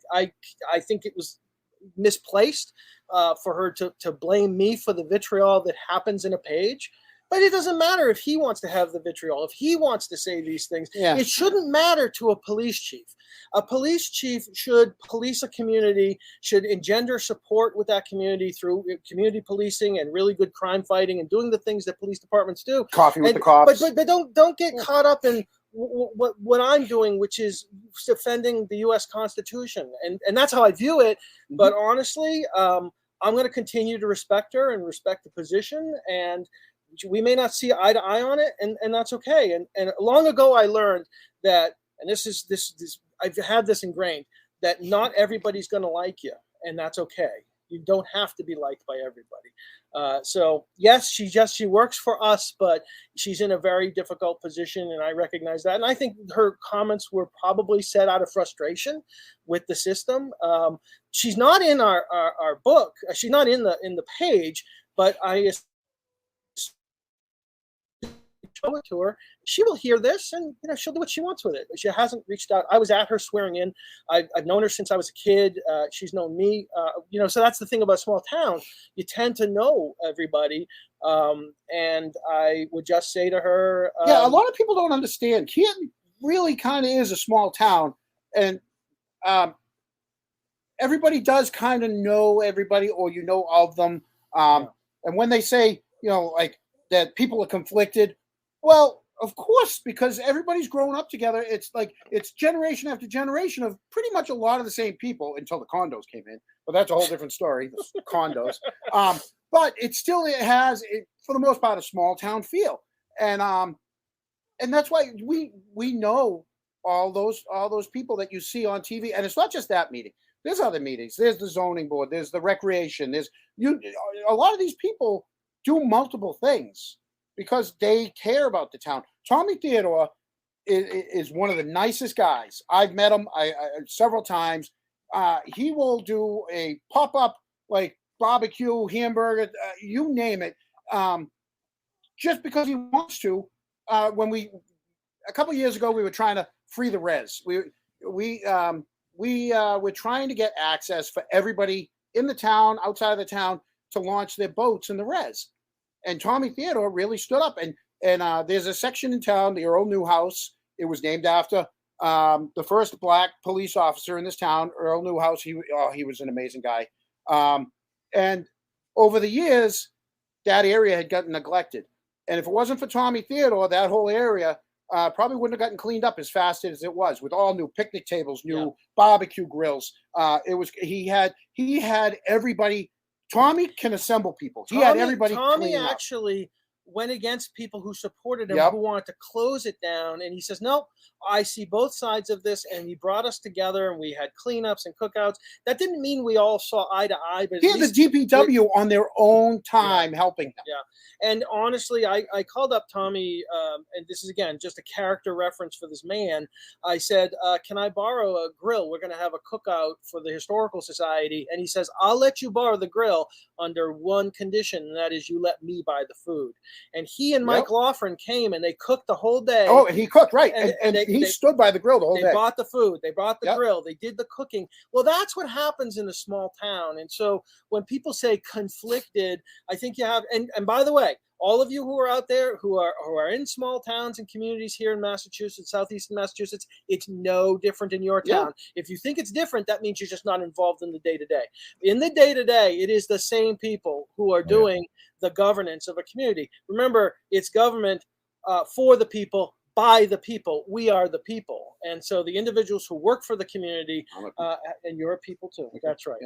think it was misplaced for her to blame me for the vitriol that happens in a page. But it doesn't matter if he wants to have the vitriol, if he wants to say these things. Yeah. It shouldn't matter to a police chief. A police chief should police a community, should engender support with that community through community policing and really good crime fighting and doing the things that police departments do. Coffee with the cops. But don't get caught up in what I'm doing, which is defending the U.S. Constitution. And that's how I view it. Mm-hmm. But honestly, I'm going to continue to respect her and respect the position. And we may not see eye to eye on it, and that's okay. And long ago, I learned that, and this I've had this ingrained, that not everybody's going to like you, and that's okay. You don't have to be liked by everybody. So yes, she works for us, but she's in a very difficult position, and I recognize that. And I think her comments were probably said out of frustration with the system. She's not in our book. She's not in the page, but I show it to her. She will hear this, and she'll do what she wants with it. She hasn't reached out. I was at her swearing in. I've known her since I was a kid. She's known me. So that's the thing about small town. You tend to know everybody. And I would just say to her, a lot of people don't understand. Canton really kind of is a small town, and everybody does kind of know everybody, or of them. And when they say, like that people are conflicted, well, of course, because everybody's grown up together. It's like it's generation after generation of pretty much a lot of the same people until the condos came in. But that's a whole different story. Condos, but it has, for the most part, a small town feel, and that's why we know all those people that you see on TV, and it's not just that meeting. There's other meetings. There's the zoning board. There's the recreation. A lot of these people do multiple things because they care about the town. Tommy Theodore is one of the nicest guys. I've met him several times. He will do a pop-up like barbecue, hamburger, you name it, just because he wants to. A couple of years ago, we were trying to free the res. We were trying to get access for everybody in the town, outside of the town, to launch their boats in the res. And Tommy Theodore really stood up. And there's a section in town, the Earl Newhouse. It was named after the first black police officer in this town, Earl Newhouse. He was an amazing guy. And over the years, that area had gotten neglected. And if it wasn't for Tommy Theodore, that whole area probably wouldn't have gotten cleaned up as fast as it was, with all new picnic tables, new barbecue grills. He had everybody. Tommy can assemble people. He had everybody. Tommy actually went against people who supported him, who wanted to close it down. And he says, no, I see both sides of this. And he brought us together, and we had cleanups and cookouts. That didn't mean we all saw eye to eye. But he had the DPW on their own time helping them. Yeah. And honestly, I called up Tommy, and this is, again, just a character reference for this man. I said, can I borrow a grill? We're going to have a cookout for the Historical Society. And he says, I'll let you borrow the grill under one condition, and that is you let me buy the food. And he and Mike Laughlin came, and they cooked the whole day. Oh, and he cooked, right. And he stood by the grill the whole day. They bought the food. They brought the grill. They did the cooking. Well, that's what happens in a small town. And so when people say conflicted, I think you have, and by the way, all of you who are out there who are in small towns and communities here in Massachusetts, southeastern Massachusetts, it's no different in your town. If you think it's different, that means you're just not involved in the day-to-day. In the day-to-day, it is the same people who are doing the governance of a community. Remember, it's government for the people, by the people. We are the people. And so the individuals who work for the community, and you're a people too. That's right.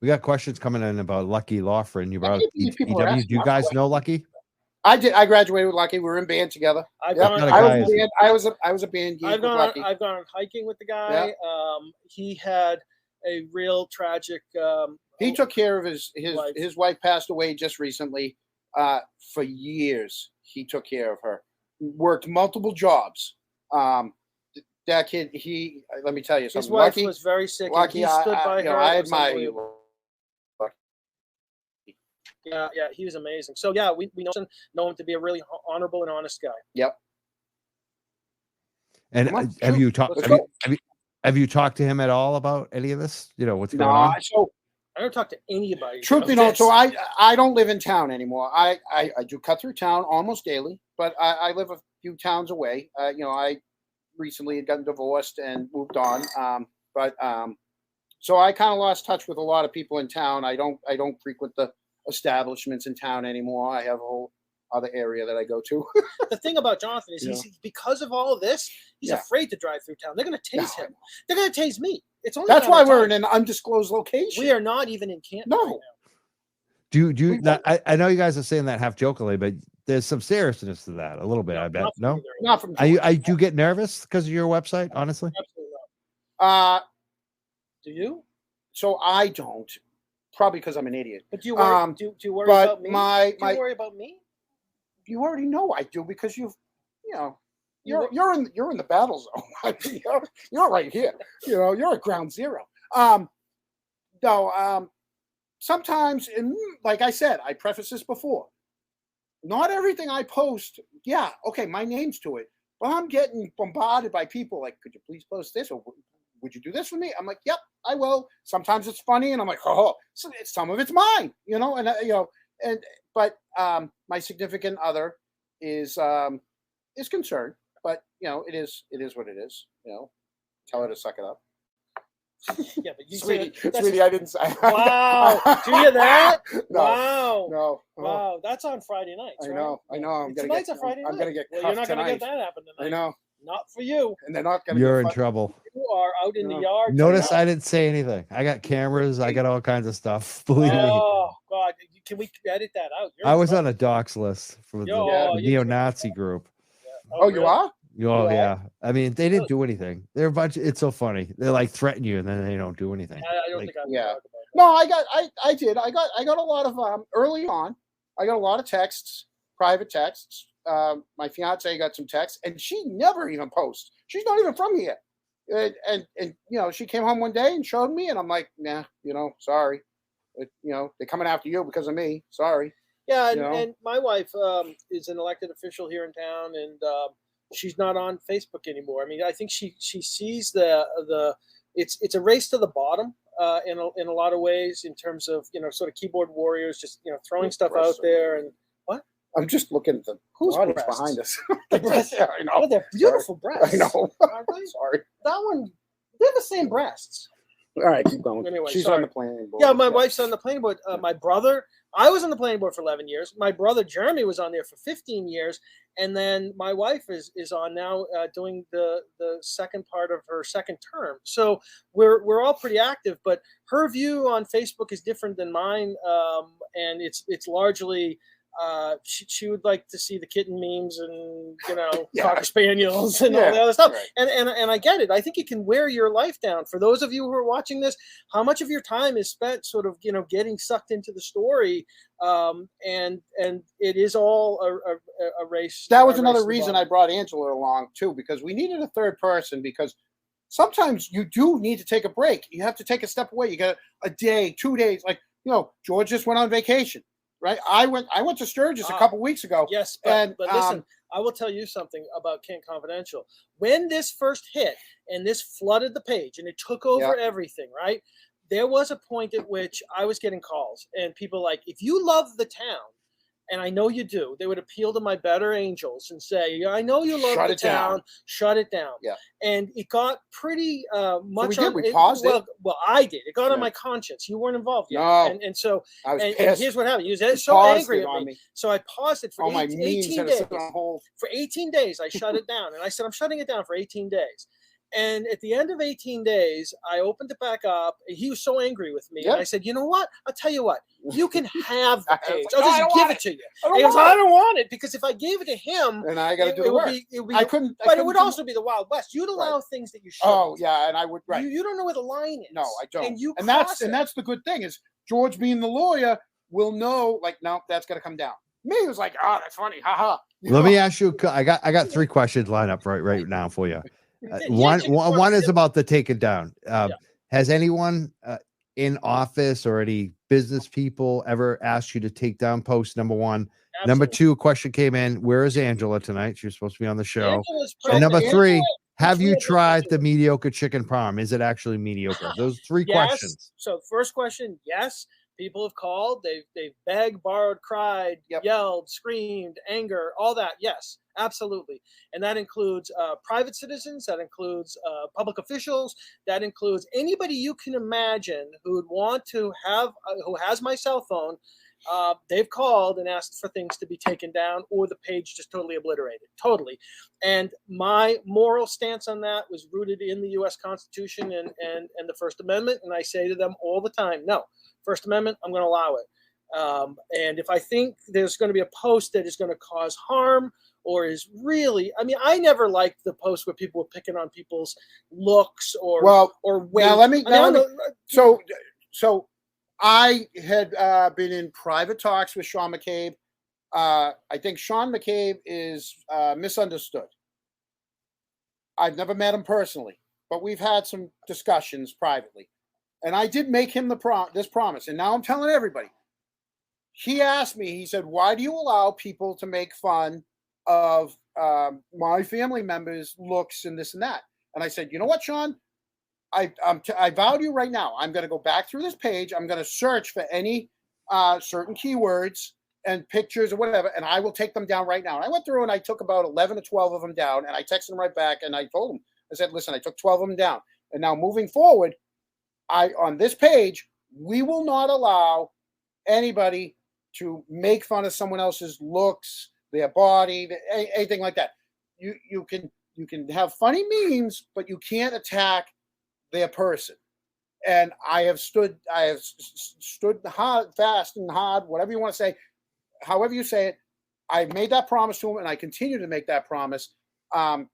We got questions coming in about Lucky Laughlin. You brought up DPW. Do you guys know Lucky? I did. I graduated with Lucky. We were in band together. I was a band geek with Lucky. I've gone hiking with the guy. Yeah. He had a real tragic. He took care of his wife passed away just recently. For years, he took care of her. Worked multiple jobs. that kid, let me tell you His something. wife Lucky, was very sick. And lucky, he stood by her. I It was admire unbelievable. you. Yeah, he was amazing. So yeah, we know him to be a really honorable and honest guy. Yep. And Come on, have shoot, you talked? let's Have you, go. have you have you talked to him at all about any of this? You know what's going No, on. so I don't talk to anybody. truth be about known, so this. I don't live in town anymore. I do cut through town almost daily, but I live a few towns away. I recently had gotten divorced and moved on. So I kind of lost touch with a lot of people in town. I don't frequent the establishments in town anymore. I have a whole other area that I go to. The thing about Jonathan is he's because of all of this, he's afraid to drive through town. They're going to tase him. They're going to tase me. It's only That's why we're in an undisclosed location. We are not even in Canton. No. Right now. Do you? I know you guys are saying that half jokingly, but there's some seriousness to that a little bit. I bet. No, not from. I do get nervous because of your website. Honestly, absolutely not. Do you? So I don't. Probably because I'm an idiot. But do you worry? Do you worry about me? Do you worry about me? You already know I do because you're in the battle zone. I mean, you're right here. You're at ground zero. Sometimes, and like I said, I preface this before. Not everything I post, my name's to it, but I'm getting bombarded by people like, could you please post this, or would you do this for me? I'm like, yep, I will. Sometimes it's funny, and I'm like, some of it's mine, but my significant other is concerned, but it is what it is. Tell her to suck it up. Yeah, but you sweetie, I didn't say. Wow, do you that? No, wow, wow, that's on Friday nights. I know. Tonight's a Friday night. I'm gonna get. Well, you're not tonight. gonna get that happen tonight. I know. Not for you. And they're not gonna. You're in trouble. You are out in the yard. Notice I didn't say anything. I got cameras. I got all kinds of stuff. Believe me. Oh God, can we edit that out? I was on a docs list for the neo-Nazi group. Yeah. Oh, you are? Oh yeah. I mean, they didn't do anything. They're a bunch. It's so funny. They like threaten you and then they don't do anything. I don't think I would talk about that. No, I did. I got a lot of early on. I got a lot of texts, private texts. My fiance got some texts, and she never even posts. She's not even from here. And she came home one day and showed me, and I'm like, nah, sorry. They're coming after you because of me. Sorry. Yeah, and my wife is an elected official here in town, and she's not on Facebook anymore. I mean, I think she sees it's a race to the bottom in a lot of ways in terms of sort of keyboard warriors just throwing stuff out there. And what? I'm just looking at the bodies behind us. The breasts. Yeah, I know. Oh, they're beautiful breasts. I know. Sorry. That one, they have the same breasts. All right, keep going. Anyway, she's on the planning board. Yeah, my wife's on the planning board. My brother, I was on the planning board for 11 years. My brother Jeremy was on there for 15 years, and then my wife is on now doing the second part of her second term. So we're all pretty active, but her view on Facebook is different than mine, and it's largely. She would like to see the kitten memes and cocker spaniels and all the other stuff, right. and I get it. I think it can wear your life down. For those of you who are watching this, how much of your time is spent sort of getting sucked into the story, and it is all a race. That was another reason I brought Angela along too, because we needed a third person, because sometimes you do need to take a break. You have to take a step away. You got a day, 2 days. Like George just went on vacation. Right, I went to Sturgis a couple weeks ago. Yes, but listen, I will tell you something about Canton Confidential. When this first hit and this flooded the page and it took over everything, right? There was a point at which I was getting calls and people like, if you love the town, and I know you do, they would appeal to my better angels and say, I know you love the town, shut it down. Yeah. And it got pretty much on. We paused it. Well, I did. It got on my conscience. You weren't involved yet. No. And so, I was and pissed. here's what happened. He was so angry at me. So I paused it for all 18 days. For 18 days, I shut it down. And I said, I'm shutting it down for 18 days. And at the end of 18 days, I opened it back up. He was so angry with me. Yep. And I said, you know what? I'll tell you what. You can have the page. I'll just give it to you. He goes, I don't want it, because if I gave it to him, and I got to do the work. I couldn't. But it would also be the Wild West. You'd allow things that you shouldn't. Oh, yeah, and I would. Right. You don't know where the line is. No, I don't. And that's the good thing is George, being the lawyer, will know. Like, no, that's got to come down. Me, it was like, that's funny, haha. Let me ask you. I got 3 questions lined up right now for you. One is about the take it down. Yeah. Has anyone in office or any business people ever asked you to take down posts? Number one. Number Absolutely. two, question came in. Where is Angela tonight? She's supposed to be on the show. Angela's And number pregnant. three, Angela, have you we have tried the issues. mediocre chicken parm? Is it actually mediocre? Those three Yes. questions. So first question, yes. People have called. They've begged, borrowed, cried, yelled, screamed, anger, all that. Yes, absolutely. And that includes private citizens. That includes public officials. That includes anybody you can imagine who would want to have, who has my cell phone. They've called and asked for things to be taken down or the page just totally obliterated. Totally. And my moral stance on that was rooted in the U.S. Constitution and the First Amendment. And I say to them all the time, no, First Amendment, I'm going to allow it. And if I think there's going to be a post that is going to cause harm or is really, I mean, I never liked the post where people were picking on people's looks or weight. Now so I had been in private talks with Sean McCabe. I think Sean McCabe is misunderstood. I've never met him personally, but we've had some discussions privately. And I did make him this promise. And now I'm telling everybody. He asked me, he said, why do you allow people to make fun of my family members' looks and this and that? And I said, you know what, Sean? I vow to you right now, I'm going to go back through this page. I'm going to search for any certain keywords and pictures or whatever, and I will take them down right now. And I went through and I took about 11 or 12 of them down, and I texted them right back, and I told them, I said, listen, I took 12 of them down. And now moving forward, on this page, we will not allow anybody to make fun of someone else's looks, their body, anything like that. You can have funny memes, but you can't attack their person. And I have stood hard, fast and hard, whatever you want to say, however you say it. I made that promise to him, and I continue to make that promise. And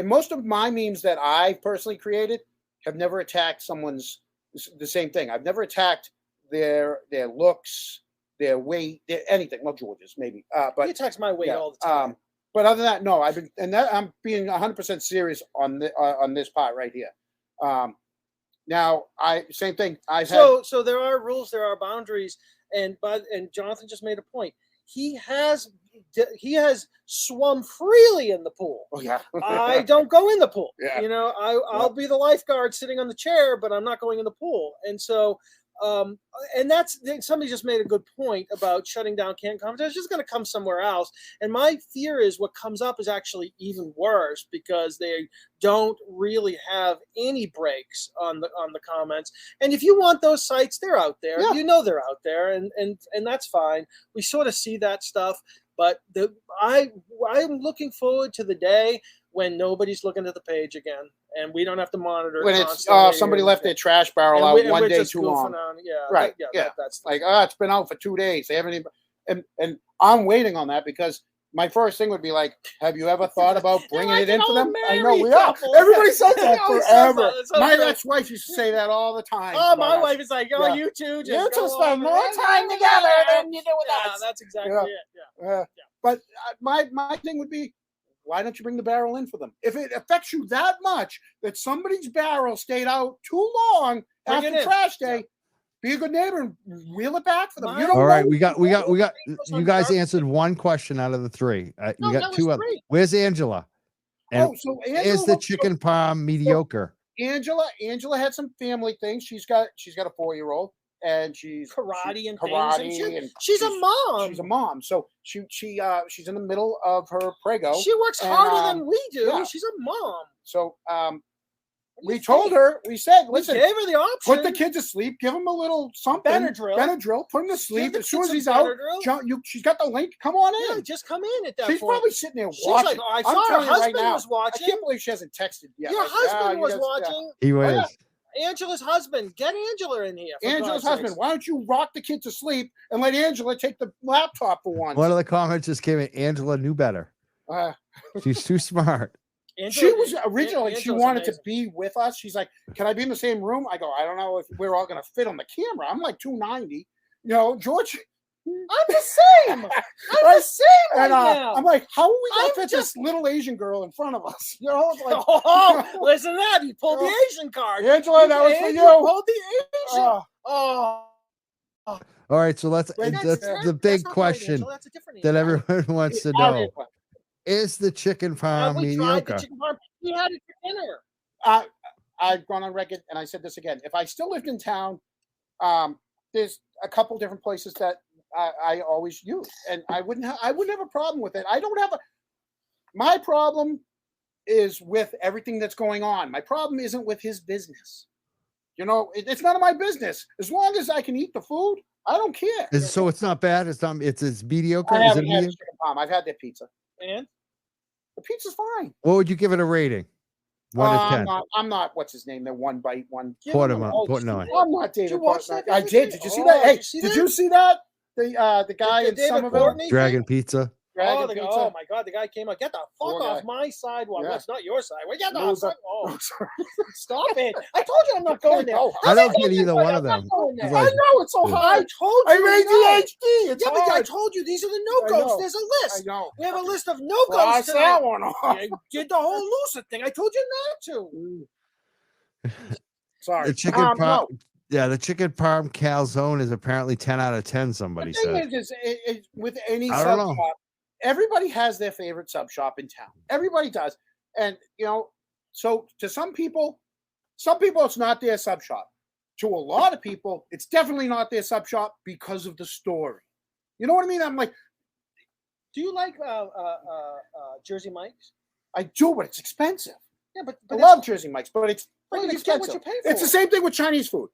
most of my memes that I personally created have never attacked the same thing. I've never attacked their looks, their weight, anything. Well, George's maybe, but he attacks my weight all the time. But other than that, no. I'm being 100% serious on this part right here. Now, same thing. So there are rules, there are boundaries, and Jonathan just made a point. He has swum freely in the pool. Oh yeah. I don't go in the pool. Yeah. You know, I'll be the lifeguard sitting on the chair, but I'm not going in the pool. And so, and that's somebody just made a good point about shutting down Canton Confidential. It's just going to come somewhere else. And my fear is what comes up is actually even worse because they don't really have any breaks on the comments. And if you want those sites, they're out there. Yeah. You know they're out there, and that's fine. We sort of see that stuff, but I'm looking forward to the day when nobody's looking at the page again, and we don't have to monitor. When it's somebody left their trash barrel out one day too long. Yeah, right. That's like it's been out for 2 days. They haven't even, and I'm waiting on that because my first thing would be like, have you ever thought about bringing it in for them? I know we are. Everybody says that forever. My ex-wife used to say that all the time. Oh, my wife is like, you two spend more time together than you do with us. That's exactly it. Yeah. But my thing would be, why don't you bring the barrel in for them? If it affects you that much that somebody's barrel stayed out too long after trash day, be a good neighbor and wheel it back for them. All right, we got. You guys answered one question out of the three. We got two other. Where's Angela? And is the chicken parm mediocre? Angela had some family things. She's got a 4-year-old. And she's karate and she's a mom. She's a mom, so she's in the middle of her prego. She works harder than we do. Yeah. She's a mom. So we told her. We said, listen, we gave her the option. Put the kid to sleep. Give him a little something. Benadryl. Put him to sleep. As soon as he's out, she's got the link. Come on in. Yeah, just come in at that point. She's probably sitting there watching. Like, I saw her husband was watching. I can't believe she hasn't texted yet. Your husband was watching. He was. Angela's husband. Get Angela in here. Angela's husband. Why don't you rock the kid to sleep and let Angela take the laptop for once? One of the comments just came in. Angela knew better. She's too smart. She was originally, she wanted to be with us. She's like, can I be in the same room? I go, I don't know if we're all going to fit on the camera. I'm like 290. You know, George I'm the same. I'm the same right And now. I'm like, how are we gonna I'm fit just- this little Asian girl in front of us? You know, it's like, Oh, listen to that. You pulled the Asian card. Angela, that was for Andrew you. pulled the Asian. Oh, Oh. All right, so that's Wait, that's that's- the big not right, question Angela. That's a different that Angela. everyone wants to I'll know: get one. is the chicken parm We tried the mediocre? chicken parm. We had it for dinner. I've gone on record and I said this again. If I still lived in town, there's a couple different places that I always use, and I wouldn't have a problem with it. I don't have my problem is with everything that's going on. My problem isn't with his business. You know, it's none of my business. As long as I can eat the food, I don't care. So it's not bad. It's mediocre. I Is it haven't had mediocre? chicken palm. I've had their pizza. And The pizza's fine. What would you give it a rating? 1 to 10. I'm not. What's his name? The one bite one. Portnoy. I'm not David Did you watch Portnoy. that I the did. other Did day? you see Oh, that? Hey, did you see did that? you see that? The guy in David Somerville. Courtney Dragon thing? Pizza. Dragon Oh, pizza. oh my God! The guy came out. Get the fuck Poor off guy. my sidewalk. Yeah. Well, it's not your side. Well, get the Loser. fuck. Oh, stop it! I told you I'm not going there. No, I don't told get you either I'm one of not them. going there. It's I like- know it's so Yeah. I hard. told I you. made no. the HD. It's Yeah, but I hard. told you these are the I no know. goes. There's a I list. know. We have a list of no goes Cross tonight. that one off. You did the whole Lucid thing. I told you not to. Sorry. The chicken no. parm. Yeah, the chicken parm calzone is apparently 10 out of 10. Somebody The thing said. is with any I sub don't know. shop, everybody has their favorite sub shop in town. Everybody does, and you know, so to some people it's not their sub shop. To a lot of people, it's definitely not their sub shop because of the story. You know what I mean? I'm like, Do you like Jersey Mike's? I do, but it's expensive. Yeah, but I love Jersey Mike's, but it's But fucking you get what expensive. you pay It's the for. same thing with Chinese food.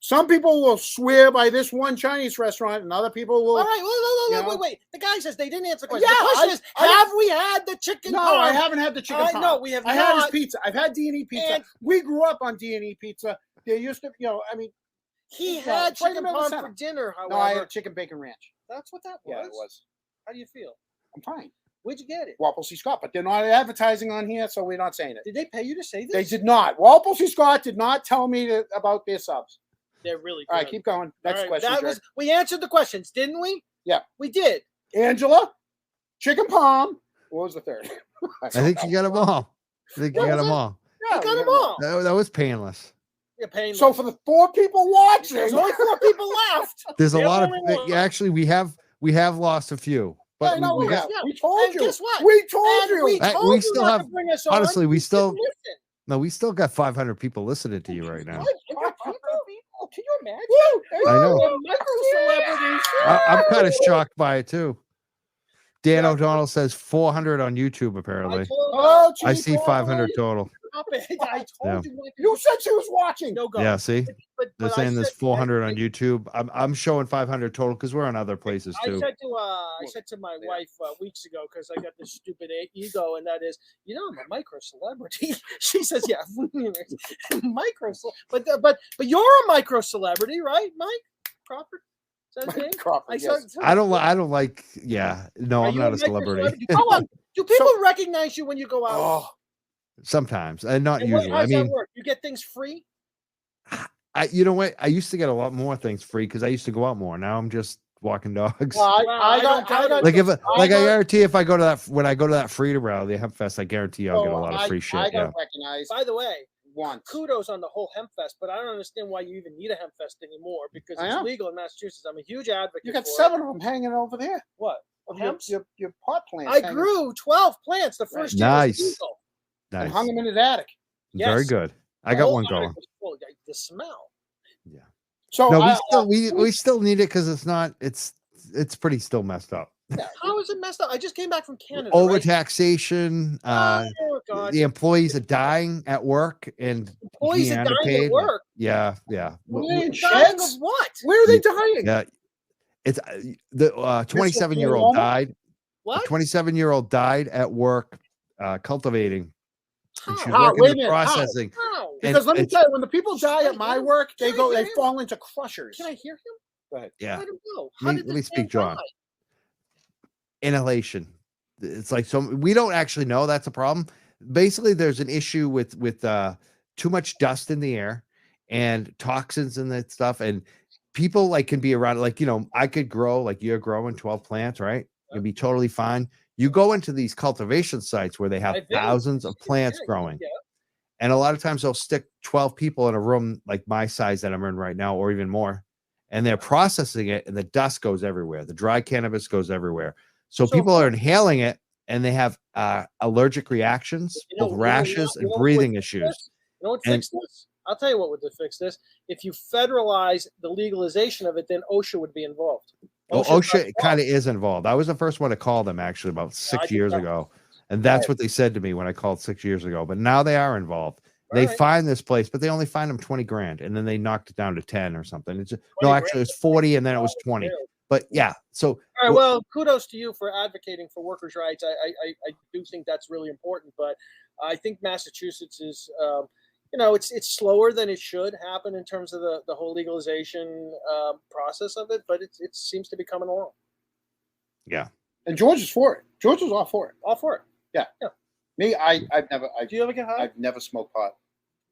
Some people will swear by this one Chinese restaurant, and other people will. All right, you know? wait. The guy says they didn't answer the question. Yeah, the question is, I- have we had the chicken No, parm? I haven't had the chicken parm. No, we have I had his not. pizza. I've had D&E pizza. And- We grew up on D&E pizza. There used to, I mean, He No, had it's right in chicken the middle of parm the for dinner, however. no, I had chicken bacon ranch. That's what that was. Yeah, it was. How do you feel? I'm fine. Where'd you get it? Walpole C. Scott, but they're not advertising on here, so we're not saying it. Did they pay you to say this? They did not. Walpole C. Scott did not tell me about their subs. They're really good. All right, keep going. Next All right, question. that Jared. was, we answered the questions, didn't we? Yeah. We did. Angela, chicken palm. What was the third? I think you got them all. I think you What got was them it? all. Yeah, We got we them got all. That was painless. You're paying So for the 4 people watching, there's only 4 people left. There's a They're lot of. only one. Actually, we have lost a few, I but know we we got, have. yeah. We told And you. guess what? We told And you. we Hey, told we you still not have- to bring us on. honestly, we You still- didn't listen. no, we still got 500 people listening to you right now. 500 people? Can you imagine? I know. We're micro celebrities. I'm kind of shocked by it too. Dan O'Donnell says 400 on YouTube. Apparently, Oh, I geez, see boy. 500 total. Stop it. I told you. You said she was watching. No go. Yeah, see, But they're I saying there's said- 400 on YouTube. I'm showing 500 total because we're on other places I too. said to my wife weeks ago, because I got this stupid ego, and that is, I'm a micro celebrity. She says, yeah, but you're a micro celebrity, right, Mike Crawford? Is that his name? Crawford, yes. I don't like. Yeah, no, Are I'm you not a micro celebrity. Come on. Do people recognize you when you go out? Oh, Sometimes, and not And usually. how I does that mean, work? You get things free? you know what? I used to get a lot more things free because I used to go out more. Now I'm just walking dogs. well, Well, I got, don't I got, Like if I I got- guarantee if I go to that when I go to that Freedom Rally, the Hemp Fest, I guarantee I'll get a lot of free I shit. got Yeah. recognized By the way, once. kudos on the whole hemp fest, but I don't understand why you even need a hemp fest anymore, because I it's know. legal in Massachusetts. I'm a huge advocate. You got for 7 of them hanging over there. It. What? Of your, Hemps? your pot plants. I hanging. grew 12 plants the first year. it was Nice. legal. and Nice. hung them in his attic. Very Yes. good. I The got whole one attic going. was full. The smell. So No, I, we still need it because it's pretty still messed up. How is it messed up? I just came back from Canada. Over right? taxation. Oh, God. The employees are dying at work and Employees being are dying underpaid. at work. Yeah. Were W- they in Dying sheds? of what? Where are they dying? Yeah. It's the 27-year-old died. What? A 27-year-old died at work cultivating. And she was How? working Wait a the minute, how? processing. How? And Because let me it's- tell you, when the people die at my work, they Can I they hear him? fall into crushers. Can I hear him? Go ahead. Yeah. Let him go. Let me this speak, man John. die? Inhalation. It's like we don't actually know that's a problem. Basically, there's an issue with too much dust in the air and toxins and that stuff. And people like can be around, like, I could grow, like you're growing 12 plants, right? It'd be totally fine. You go into these cultivation sites where they have thousands of plants growing. Yeah. And a lot of times they'll stick 12 people in a room like my size that I'm in right now, or even more. And they're processing it, and the dust goes everywhere. The dry cannabis goes everywhere. So people are inhaling it, and they have allergic reactions, both rashes and breathing issues. You know what fix this? I'll tell you what would fix this. If you federalize the legalization of it, then OSHA would be involved. OSHA kind of is involved. I was the first one to call them actually about 6 years ago. And that's what they said to me when I called 6 years ago. But now they are involved. They find this place, but they only find them 20 grand. And then they knocked it down to 10 or something. It's just, no, actually it was 40 and then it was 20. But yeah, so. All right, well, kudos to you for advocating for workers' rights. I do think that's really important. But I think Massachusetts is, it's slower than it should happen in terms of the whole legalization process of it. But it seems to be coming along. Yeah. And George is for it. George was all for it. All for it. Yeah. Me, I've never. Do you ever get high? I've never smoked pot.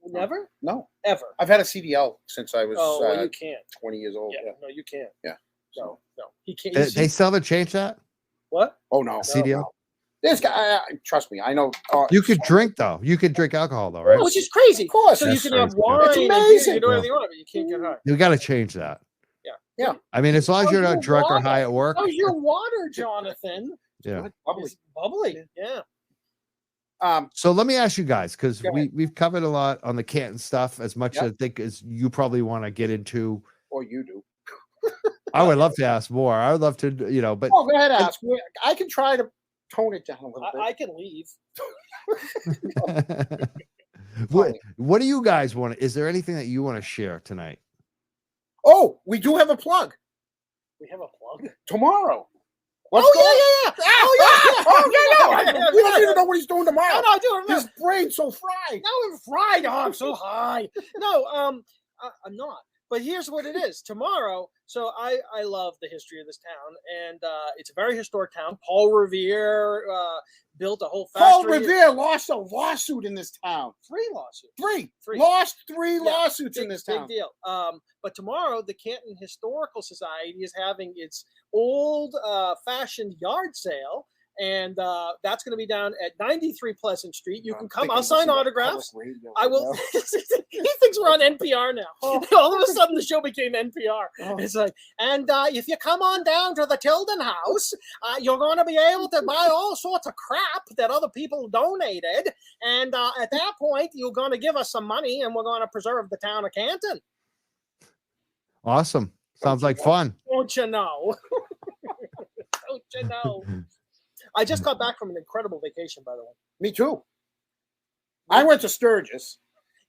Never? No. Ever. I've had a CDL since I was you can't. 20 years old. Yeah. No, you can't. Yeah. No. He can't. They still haven't changed that? What? Oh, no. CDL? No. This guy, trust me, I know. You could drink, though. You could drink alcohol, though, right? Which is crazy. Of course. So you can have crazy. wine. It's amazing. You do everything you want, but you can't get high. You got to change that. Yeah. I mean, as long as you're not drunk or high at work. How's your water, Jonathan? Yeah. Bubbly. Bubbly. Yeah. So let me ask you guys, because we've covered a lot on the Canton stuff, as much as I think as you probably want to get into. Or you do. I would love to ask more. I would love to, but. Oh, go ahead, ask. I can try to tone it down a little bit. I can leave. What do you guys want? Is there anything that you want to share tonight? Oh, we do have a plug. We have a plug? Tomorrow. Yeah. Oh, yeah. Oh, yeah, no. We don't even know what he's doing tomorrow. No, I do remember. His brain's so fried. No, I'm fried. Oh, I'm so high. No, I'm not. But here's what it is. Tomorrow, so I love the history of this town, and it's a very historic town. Paul Revere built a whole factory. Paul Revere lost a lawsuit in this town. 3 lawsuits. Three. Lost 3 lawsuits in this town. Big deal. But tomorrow, the Canton Historical Society is having its old-fashioned yard sale. And that's going to be down at 93 Pleasant Street. You can come. I'll sign autographs. I will. He thinks we're on NPR now. All of a sudden, the show became NPR. It's like, and if you come on down to the Tilden House, you're going to be able to buy all sorts of crap that other people donated. And at that point, you're going to give us some money, and we're going to preserve the town of Canton. Awesome. Sounds like fun. Don't you know? Don't you know? I just got back from an incredible vacation, by the way. Me too. I went to Sturgis.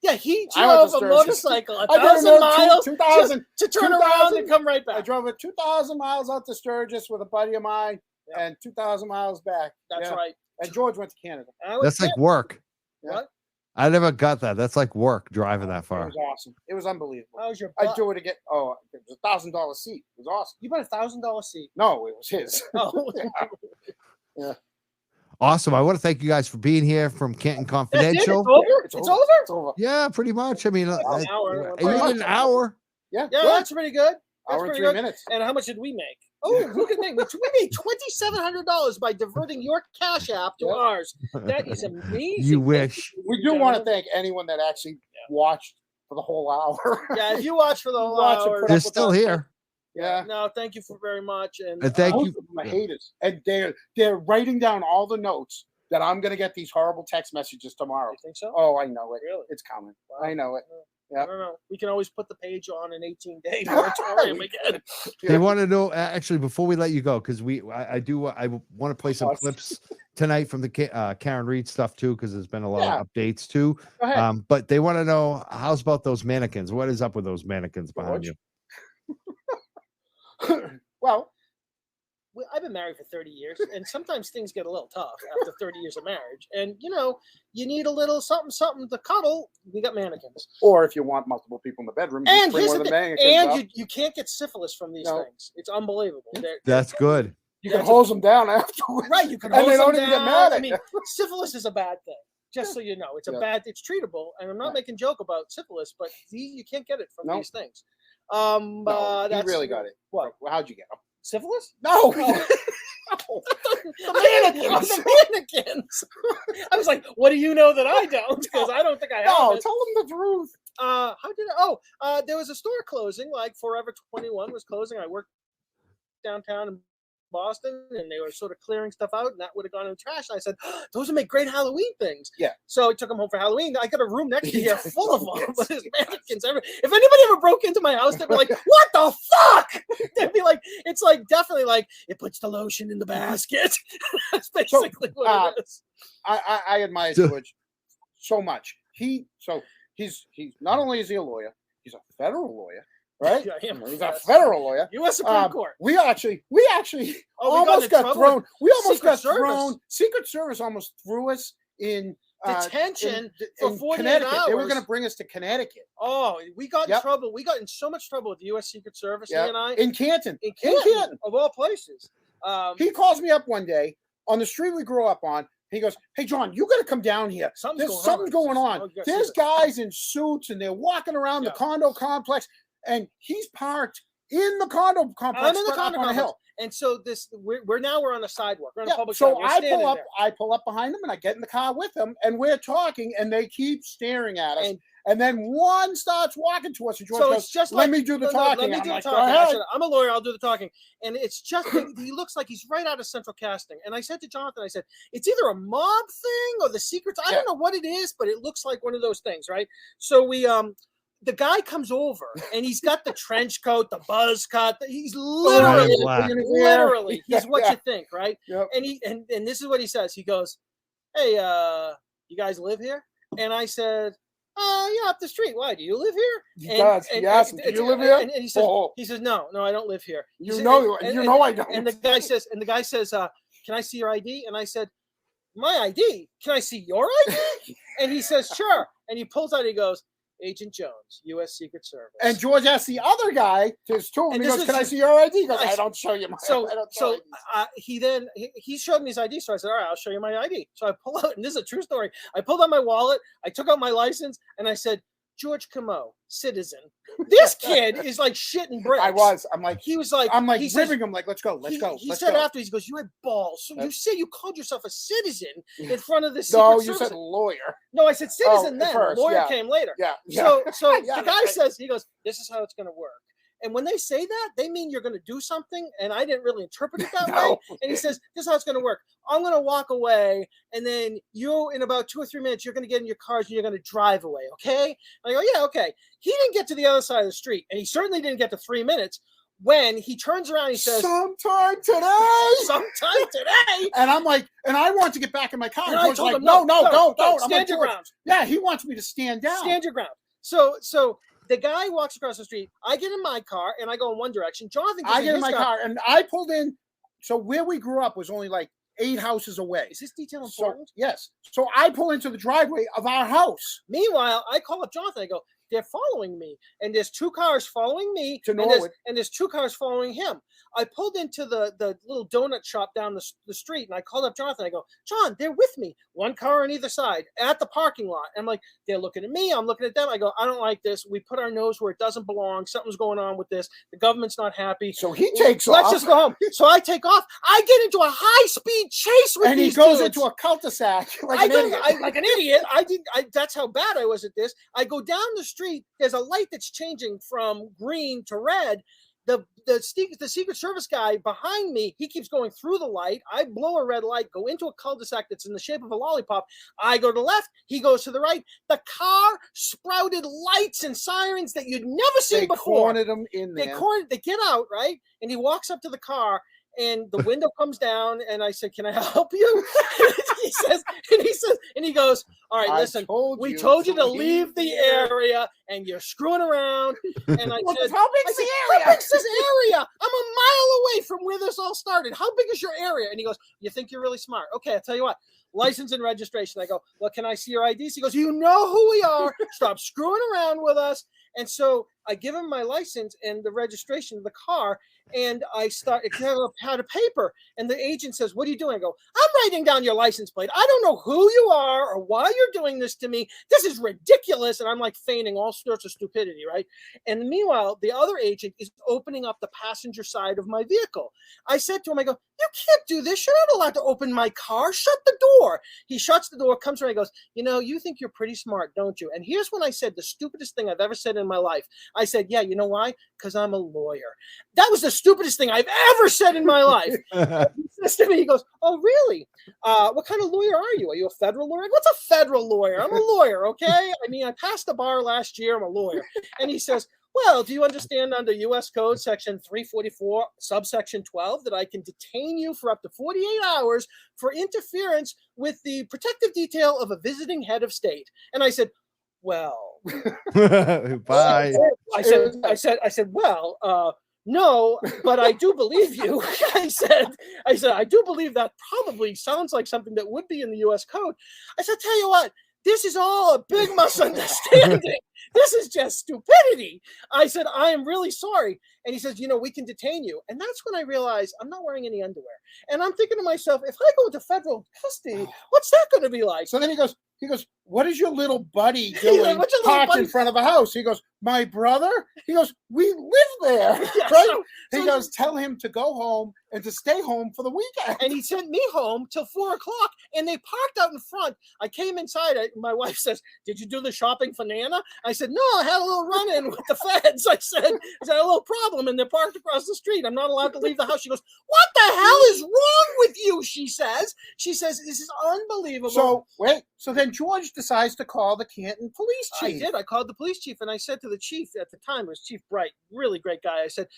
Yeah, he drove a motorcycle 1,000 miles to turn around and come right back. I drove it 2,000 miles out to Sturgis with a buddy of mine and 2,000 miles back. That's right. And George went to Canada. That's like work. What? I never got that. That's like work driving that far. It was awesome. It was unbelievable. How's your I'd do it again. Oh, it was $1,000 seat. It was awesome. You bought $1,000 seat? No, it was his. Oh. Yeah. Awesome. I want to thank you guys for being here from Canton Confidential. It's over? It's over? Yeah, pretty much. I mean, an hour. An hour. Yeah, that's pretty good. Hour and 3 minutes. And how much did we make? Oh, look at me. We made $2,700 by diverting your Cash App to ours. That is amazing. You wish. We do want to thank anyone that actually watched for the whole hour. Yeah, if you watch for the whole hour. They're still here. Yeah. No, thank you very much. And thank you. My haters. And they're writing down all the notes that I'm going to get these horrible text messages tomorrow. You think so? Oh, I know it. Really? It's coming. Wow. I know it. Yeah. I don't know. We can always put the page on an 18-day moratorium again. They want to know, actually, before we let you go, because I want to play some clips tonight from the Karen Reed stuff too, because there's been a lot of updates too. But they want to know, how's about those mannequins? What is up with those mannequins behind you? Well, I've been married for 30 years, and sometimes things get a little tough after 30 years of marriage. And, you need a little something to cuddle. We got mannequins. Or if you want multiple people in the bedroom, and here's the thing, and you can't get syphilis from these things. It's unbelievable. That's good. You can hose them down afterwards. Right, you can hose them down. And they don't even get mad at you. Syphilis is a bad thing. Just so you know, it's it's treatable. And I'm not making joke about syphilis, but you can't get it from these things. No, he that's really got it. What? How'd you get him? Syphilis? No. Oh. The mannequins. I was like, what do you know that I don't? Because I don't think I have No, it. tell him the truth. How did there was a store closing, like Forever 21 was closing. I worked downtown in Boston, and they were sort of clearing stuff out, and that would have gone in the trash. And I said, those would make great Halloween things. Yeah. So I took them home for Halloween. I got a room next to here full of them. But there's mannequins everywhere. If anybody ever broke into my house, they'd be like, what the fuck? They'd be like, it's like definitely like, it puts the lotion in the basket. That's basically what it is. I admire George so much. He's not only is he a lawyer, he's a federal lawyer. Right? Yeah, he's a federal lawyer. U.S. Supreme Court. We actually almost got thrown. We almost got thrown. Secret Service almost threw us in detention for 48 Connecticut. hours. They were going to bring us to Connecticut. Oh, we got in trouble. We got in so much trouble with the U.S. Secret Service. He and I in Canton. In Canton, of all places. He calls me up one day on the street we grew up on. He goes, "Hey, John, you got to come down here. There's something going on. There's guys in suits and they're walking around the condo complex." And he's parked in the condo complex. I'm in the condo complex. Hill. And so we're on the sidewalk. We're on a public sidewalk. So I pull up behind them and I get in the car with them and we're talking and they keep staring at us. And then one starts walking to us and George goes, just let me do the talking. Let me do the talking. I said, I'm a lawyer, I'll do the talking. And it's just, he looks like he's right out of Central Casting. And I said to Jonathan, I said, it's either a mob thing or the secrets. I don't know what it is, but it looks like one of those things, right? So the guy comes over and he's got the trench coat, the buzz cut. He's literally, he's what you think, right? Yep. And this is what he says. He goes, "Hey, you guys live here?" And I said, "Yeah, up the street. Why? Do you live here?" He does. He asked him, "Do you live here?" And he says, "No, I don't live here." You know I don't. And the guy says, "Can I see your ID?" And I said, "My ID? Can I see your ID?" And he says, "Sure." And he pulls out. He goes, "Agent Jones, U.S. Secret Service." And George asked the other guy to tool him. He goes, "Can I see your ID?" He goes, "I don't show you my." He showed me his ID. So I said, "All right, I'll show you my ID." So I pull out, and this is a true story. I pulled out my wallet. I took out my license, and I said, "George Camo, citizen." This kid is like shitting bricks. I'm like ribbing him. Like, let's go. He said after, he goes, "You had balls. So you say you called yourself a citizen in front of the Secret Service." No, you said lawyer. No, I said citizen then. First, lawyer came later. Yeah. So the guy says, he goes, "This is how it's going to work." And when they say that, they mean you're going to do something. And I didn't really interpret it that way. And he says, "This is how it's going to work. I'm going to walk away. And then in about 2 or 3 minutes, you're going to get in your cars and you're going to drive away. Okay?" And I go, "Yeah, okay." He didn't get to the other side of the street. And he certainly didn't get to 3 minutes when he turns around and he says, "Sometime today." Sometime today. And I'm like, and I want to get back in my car. And I told him, no, don't. Stand your ground. Yeah, he wants me to stand down. Stand your ground. So the guy walks across the street. I get in my car and I go in one direction. Jonathan gets I get in my car and I pulled in. So where we grew up was only like 8 houses away. Is this detail important? Yes. So I pull into the driveway of our house. Meanwhile, I call up Jonathan. I go, "They're following me. And there's 2 cars following me. To Norwood. And there's 2 cars following him." I pulled into the little donut shop down the street and I called up Jonathan. I go, "John, they're with me. 1 car on either side at the parking lot." And I'm like, they're looking at me. I'm looking at them. I go, "I don't like this. We put our nose where it doesn't belong. Something's going on with this. The government's not happy." So he takes off. Let's just go home. So I take off. I get into a high-speed chase with these And he goes dudes. into a cul-de-sac like an idiot. That's how bad I was at this. I go down the street. There's a light that's changing from green to red. The Secret Service guy behind me, he keeps going through the light. I blow a red light, go into a cul-de-sac that's in the shape of a lollipop. I go to the left, he goes to the right. The car sprouted lights and sirens that you'd never seen before. They cornered him in there. They get out, right? And he walks up to the car and the window comes down and I said, "Can I help you?" he goes, "All right, listen, we told you to leave the area and you're screwing around." And I said, "How big's the area? How big's this area? I'm a mile away from where this all started. How big is your area?" And he goes, "You think you're really smart. Okay, I'll tell you what. License and registration." I go, "Well, can I see your IDs?" He goes, "You know who we are. Stop screwing around with us." And so I give him my license and the registration of the car, and I start had a paper, and the agent says, "What are you doing?" I go, "I'm writing down your license plate. I don't know who you are or why you're doing this to me. This is ridiculous." And I'm like feigning all sorts of stupidity, right? And meanwhile, the other agent is opening up the passenger side of my vehicle. I said to him, I go, "You can't do this. You're not allowed to open my car. Shut the door." He shuts the door, comes around, and goes, "You think you're pretty smart, don't you?" And here's when I said the stupidest thing I've ever said in my life. I said, "Yeah, you know why? Because I'm a lawyer." That was the stupidest thing I've ever said in my life. He says to me, he goes, "Oh, really? What kind of lawyer are you? Are you a federal lawyer?" What's a federal lawyer? I'm a lawyer, okay? I mean, I passed the bar last year. I'm a lawyer. And he says, "Well, do you understand under U.S. Code Section 344, subsection 12, that I can detain you for up to 48 hours for interference with the protective detail of a visiting head of state?" And I said, "Well, bye." I said, "Well, no, but I do believe you." I said, "I do believe that probably sounds like something that would be in the U.S. Code." I said, "Tell you what, this is all a big misunderstanding. This is just stupidity." I said, "I am really sorry." And he says, "We can detain you." And that's when I realized I'm not wearing any underwear. And I'm thinking to myself, if I go into federal custody, what's that going to be like? So then he goes, "What is your little buddy doing "What's your little parked buddy?" in front of a house?" He goes, "My brother." He goes, "We live there." Yeah, Right? so He goes, "Tell him to go home and to stay home for the weekend." and he sent me home till 4:00, and they parked out in front. I came inside. My wife says, "Did you do the shopping for Nana?" I said, "No, I had a little run-in with the feds." I said, "I had a little problem, and they're parked across the street. I'm not allowed to leave the house." She goes, "What the hell is wrong with you?" She says, "This is unbelievable." So then George decides to call the Canton police I chief. did. I called the police chief, and I said to the chief at the time, it was Chief Bright, really great guy. I said,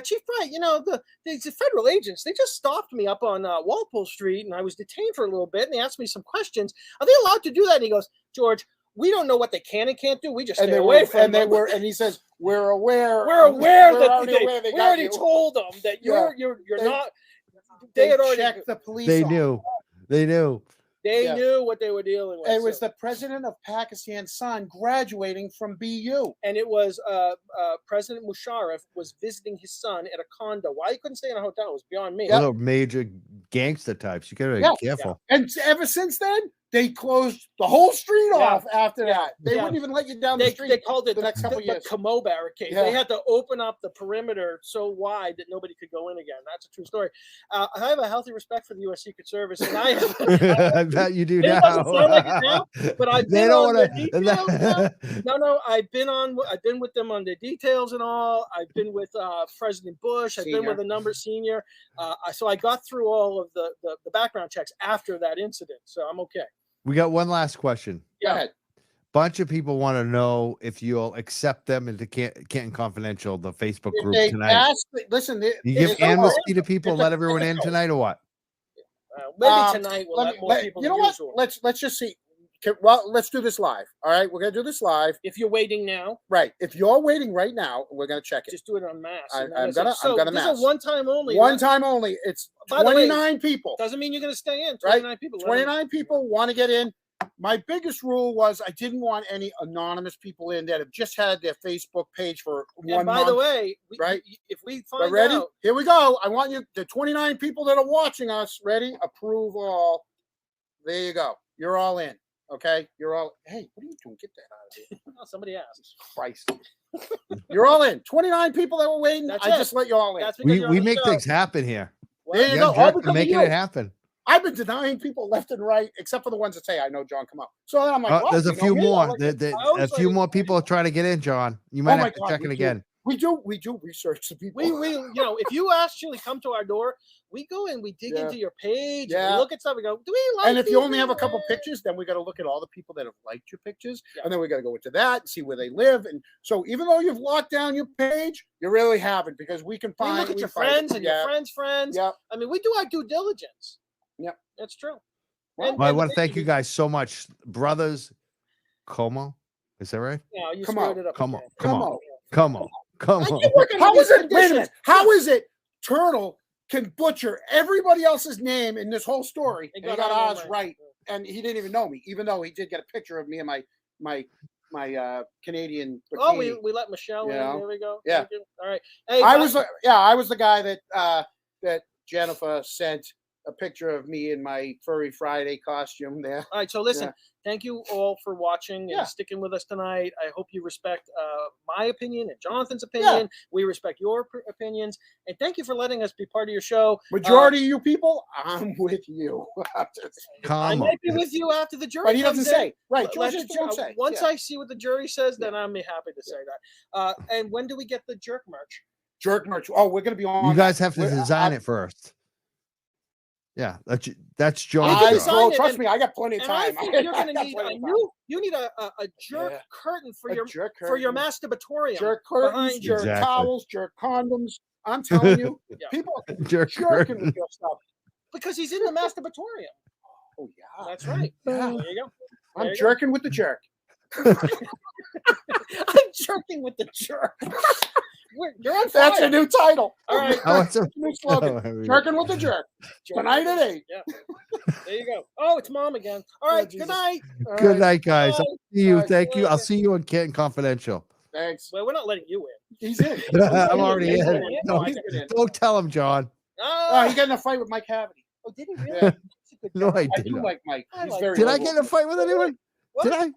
"Chief Bright, the federal agents, they just stopped me up on Walpole Street, and I was detained for a little bit, and they asked me some questions. Are they allowed to do that?" And he goes, "George, we don't know what they can and can't do. We just stay away from them." And he says, "We're aware. We're aware that we we already told them that you're not." They had already checked the police. They on knew. They knew. They knew what they were dealing with. It was the president of Pakistan's son graduating from BU. And it was President Musharraf was visiting his son at a condo. Why he couldn't stay in a hotel was beyond me. Those are major gangster types. You gotta be careful. And ever since then, they closed the whole street off after that. They wouldn't even let you down the street. They called it the next couple years. The Camo barricade. Yeah. They had to open up the perimeter so wide that nobody could go in again. That's a true story. I have a healthy respect for the U.S. Secret Service, and I have. I bet you do It now. doesn't sound like it now, but I've been on the details now. No, I've been with them on the details and all. I've been with President Bush. I've been with a number senior. So I got through all of the background checks after that incident. So I'm okay. We got one last question. Go ahead. Bunch of people want to know if you'll accept them into Canton Confidential, the Facebook group tonight. You give amnesty to people, let everyone in tonight, or what? Maybe tonight we'll let more people. You know what? Let's just see. Let's do this live. All right, we're gonna do this live. If you're waiting now, right? If you're waiting right now, we're gonna check it. Just do it on mass. I'm gonna mass. This is a one-time only. One time only. It's 29 people. Doesn't mean you're gonna stay in. 29 people. 29 people want to get in. My biggest rule was I didn't want any anonymous people in that have just had their Facebook page for 1 month. By the way, if we find out, here we go. I want you, the 29 people that are watching us, ready? Approve all. There you go. You're all in. Okay, you're all. Hey, what are you doing? Get that out of here! Oh, somebody asked. Christ, you're all in. 29 people that were waiting. Just let you all in. We make things happen here. There you go. Making it happen. I've been denying people left and right, except for the ones that say, "I know John, come up." So then I'm like, there's a few more. A few more people are trying to get in, John. You might have to check it again. We do research the people. We if you actually come to our door, we go and we dig into your page. Yeah. We look at stuff. We go, do we like? And if you only have a couple pictures, then we got to look at all the people that have liked your pictures, and then we got to go into that and see where they live. And so, even though you've locked down your page, you really haven't, because we can find. We look at your friends and your friends' friends. Yeah. I mean, we do our due diligence. Yep, that's true. Well, I want to thank you guys so much, brothers. Como, is that right? Yeah, you screwed it up. Come on. How is it? Wait a minute. How is it? Turtle can butcher everybody else's name in this whole story. And he got ours right, and he didn't even know me, even though he did get a picture of me and my my Canadian. Oh, bikini. we let Michelle in. There we go. Yeah. Thank you. All right. Hey, I was the guy that Jennifer sent a picture of me in my Furry Friday costume there. All right, so listen, thank you all for watching and Yeah. sticking with us tonight. I hope you respect my opinion and Jonathan's opinion. Yeah. We respect your opinions, and thank you for letting us be part of your show. Majority of you people, I'm with you. I Come might on. be with you after the jury But he comes doesn't in. say. Right, Let George the don't say. Once Yeah. I see what the jury says, then I'm happy to say that. And when do we get the jerk merch? Jerk merch. Oh, we're gonna be on. You guys have to We're- design it first. Yeah, that's You John's can job. design it, trust and- me, I got plenty of And I time. think you're going to got need plenty a of time. you need a jerk Yeah. curtain for A your jerk for your curtain, masturbatorium. jerk curtains, behind you. jerk Exactly. towels, jerk condoms. I'm telling you, Yeah. people are Jerk jerking curtain. with your stuff. Because he's in the masturbatorium. Oh yeah, That's right. Yeah. There you go. There I'm you jerking with the jerk. go. I'm jerking with the jerk. You're on fire. That's a new title. All right. Oh, it's a New slogan. Jerking with the jerk. Tonight at 8. Yeah. There you go. Oh, it's mom again. All right. Jesus. Good night. All Good right. night, guys. I'll see you. Bye. Thank you. I'll see you on Canton Confidential. Thanks. Well, we're not letting you in. He's in. I'm already He's in. in. No, He's been in. don't tell him, John. Oh, he got in a fight with Mike Cavity. Oh, did he really? Yeah. He's a good No, guy. I I did do not. like Mike. I He's like very Did I lovable. get in a fight with anyone? What? Did I? I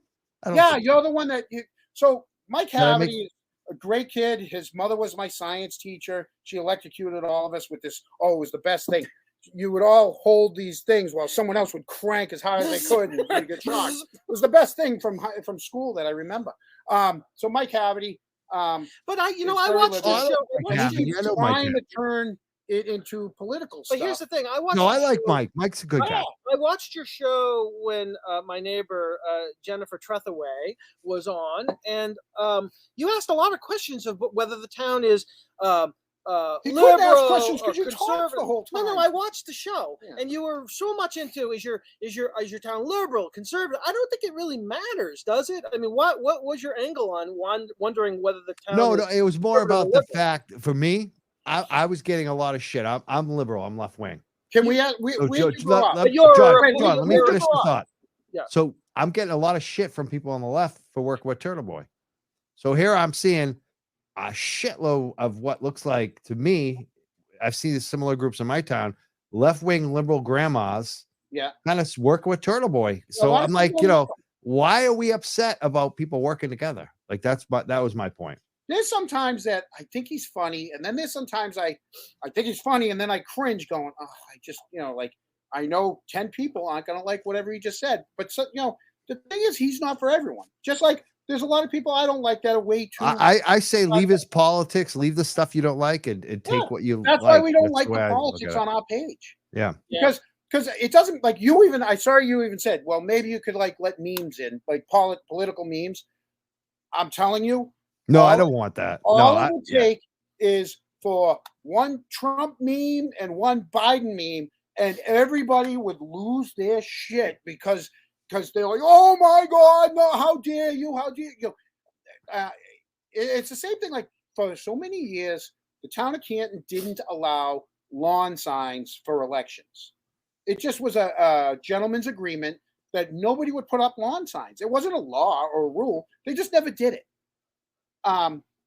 don't Yeah, think- you're the one that you. So Mike Did I make- Cavity is a great kid. His mother was my science teacher. She electrocuted all of us with this. Oh, it was the best thing. You would all hold these things while someone else would crank as hard as they could, and you'd get shocked. It was the best thing from school that I remember. So Mike Cavity. But I It's I very watched liberal. this show. I watched Yeah, this- He's I know Mike trying to turn it into political But stuff. here's the thing. I watched. No, I the like show- Mike. Mike's a good guy. I watched your show when my neighbor Jennifer Trethaway was on, and you asked a lot of questions of whether the town is He couldn't liberal ask questions or because you talked conservative. the whole time. No, I watched the show, Yeah. and you were so much into is your town liberal, conservative? I don't think it really matters, does it? I mean, what was your angle on wondering whether the town? No, is no, it was more conservative or about the liberal? fact for me. I was getting a lot of shit. I'm liberal. I'm left wing. Can we? So, We John, can grow up. But you're- John, wait, John, let me you're- finish the thought. Yeah. So I'm getting a lot of shit from people on the left for working with Turtle Boy. So here I'm seeing a shitload of what looks like to me. I've seen similar groups in my town, left wing liberal grandmas, Yeah. kind of working with Turtle Boy. So lot of I'm like, people- why are we upset about people working together? Like that was my point. There's sometimes that I think he's funny, and then there's sometimes I think he's funny, and then I cringe, going, "Oh, I just like I know 10 people aren't gonna like whatever he just said." But the thing is, he's not for everyone. Just like there's a lot of people I don't like that are way too. I say leave his politics, leave the stuff you don't like, and take what you. That's why we don't That's like the way I look politics at it. on our page. Yeah. Because it doesn't like you even. I saw you even said, well, maybe you could like let memes in, like political memes. I'm telling you, No, I all- don't want that. all No, it would take is for one Trump meme and one Biden meme, and everybody would lose their shit because they're like, "Oh my God, no! How dare you? How dare you?" It's the same thing. Like for so many years, the town of Canton didn't allow lawn signs for elections. It just was a gentleman's agreement that nobody would put up lawn signs. It wasn't a law or a rule. They just never did it.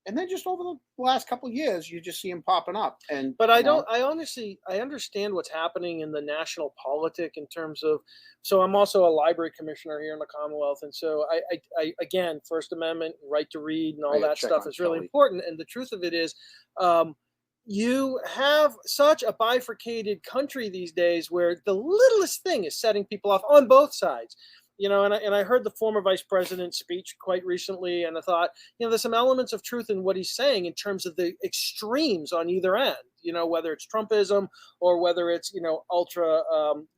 And then just over the last couple of years, you just see them popping up. But I don't. I honestly, I understand what's happening in the national politic in terms of. So I'm also a library commissioner here in the Commonwealth, and so I again, First Amendment, right to read, and all Right, that check stuff on is really Kelly. important. And the truth of it is, you have such a bifurcated country these days, where the littlest thing is setting people off on both sides. And I heard the former vice president's speech quite recently, and I thought, there's some elements of truth in what he's saying in terms of the extremes on either end, whether it's Trumpism or whether it's, ultra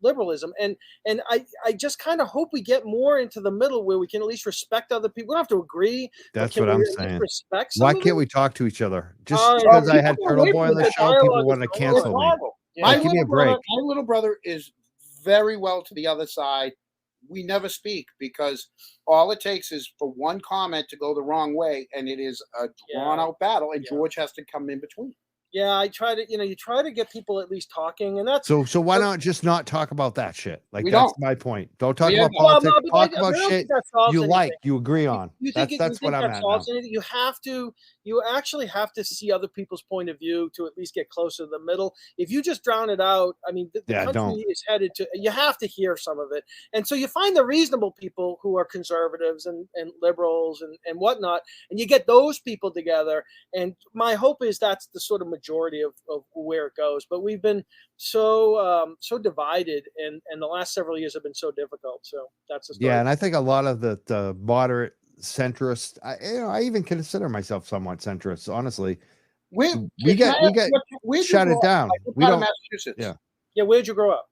liberalism. And I just kind of hope we get more into the middle where we can at least respect other people. We don't have to agree. That's but can what I'm we at least saying. Respect Why some of can't them? we talk to each other? Just Oh, because I had people Turtle wait Boy for on the the show, dialogue people is want to going cancel me. horrible. Yeah. Like, give me a break. My little brother is very well to the other side. We never speak because all it takes is for one comment to go the wrong way, and it is a drawn-out battle, and Yeah. George has to come in between. Yeah, I try to, you try to get people at least talking, and that's So why not just not talk about that shit? Like, We that's don't. my point. Don't talk We about have- well, politics. no, Talk but about I don't shit think that solves you anything. like, you agree on. You That's what I'm that at now. solves anything? You actually have to see other people's point of view to at least get closer to the middle. If you just drown it out, I mean, the Yeah, country don't. is headed to. You have to hear some of it, and so you find the reasonable people who are conservatives and liberals and whatnot, and you get those people together. And my hope is that's the sort of majority of where it goes. But we've been so divided, and the last several years have been so difficult. So that's the story. Yeah, and I think a lot of the moderate centrist, I even consider myself somewhat centrist, honestly. We get shut it down. We don't. Massachusetts. Yeah. Yeah, where'd you grow up?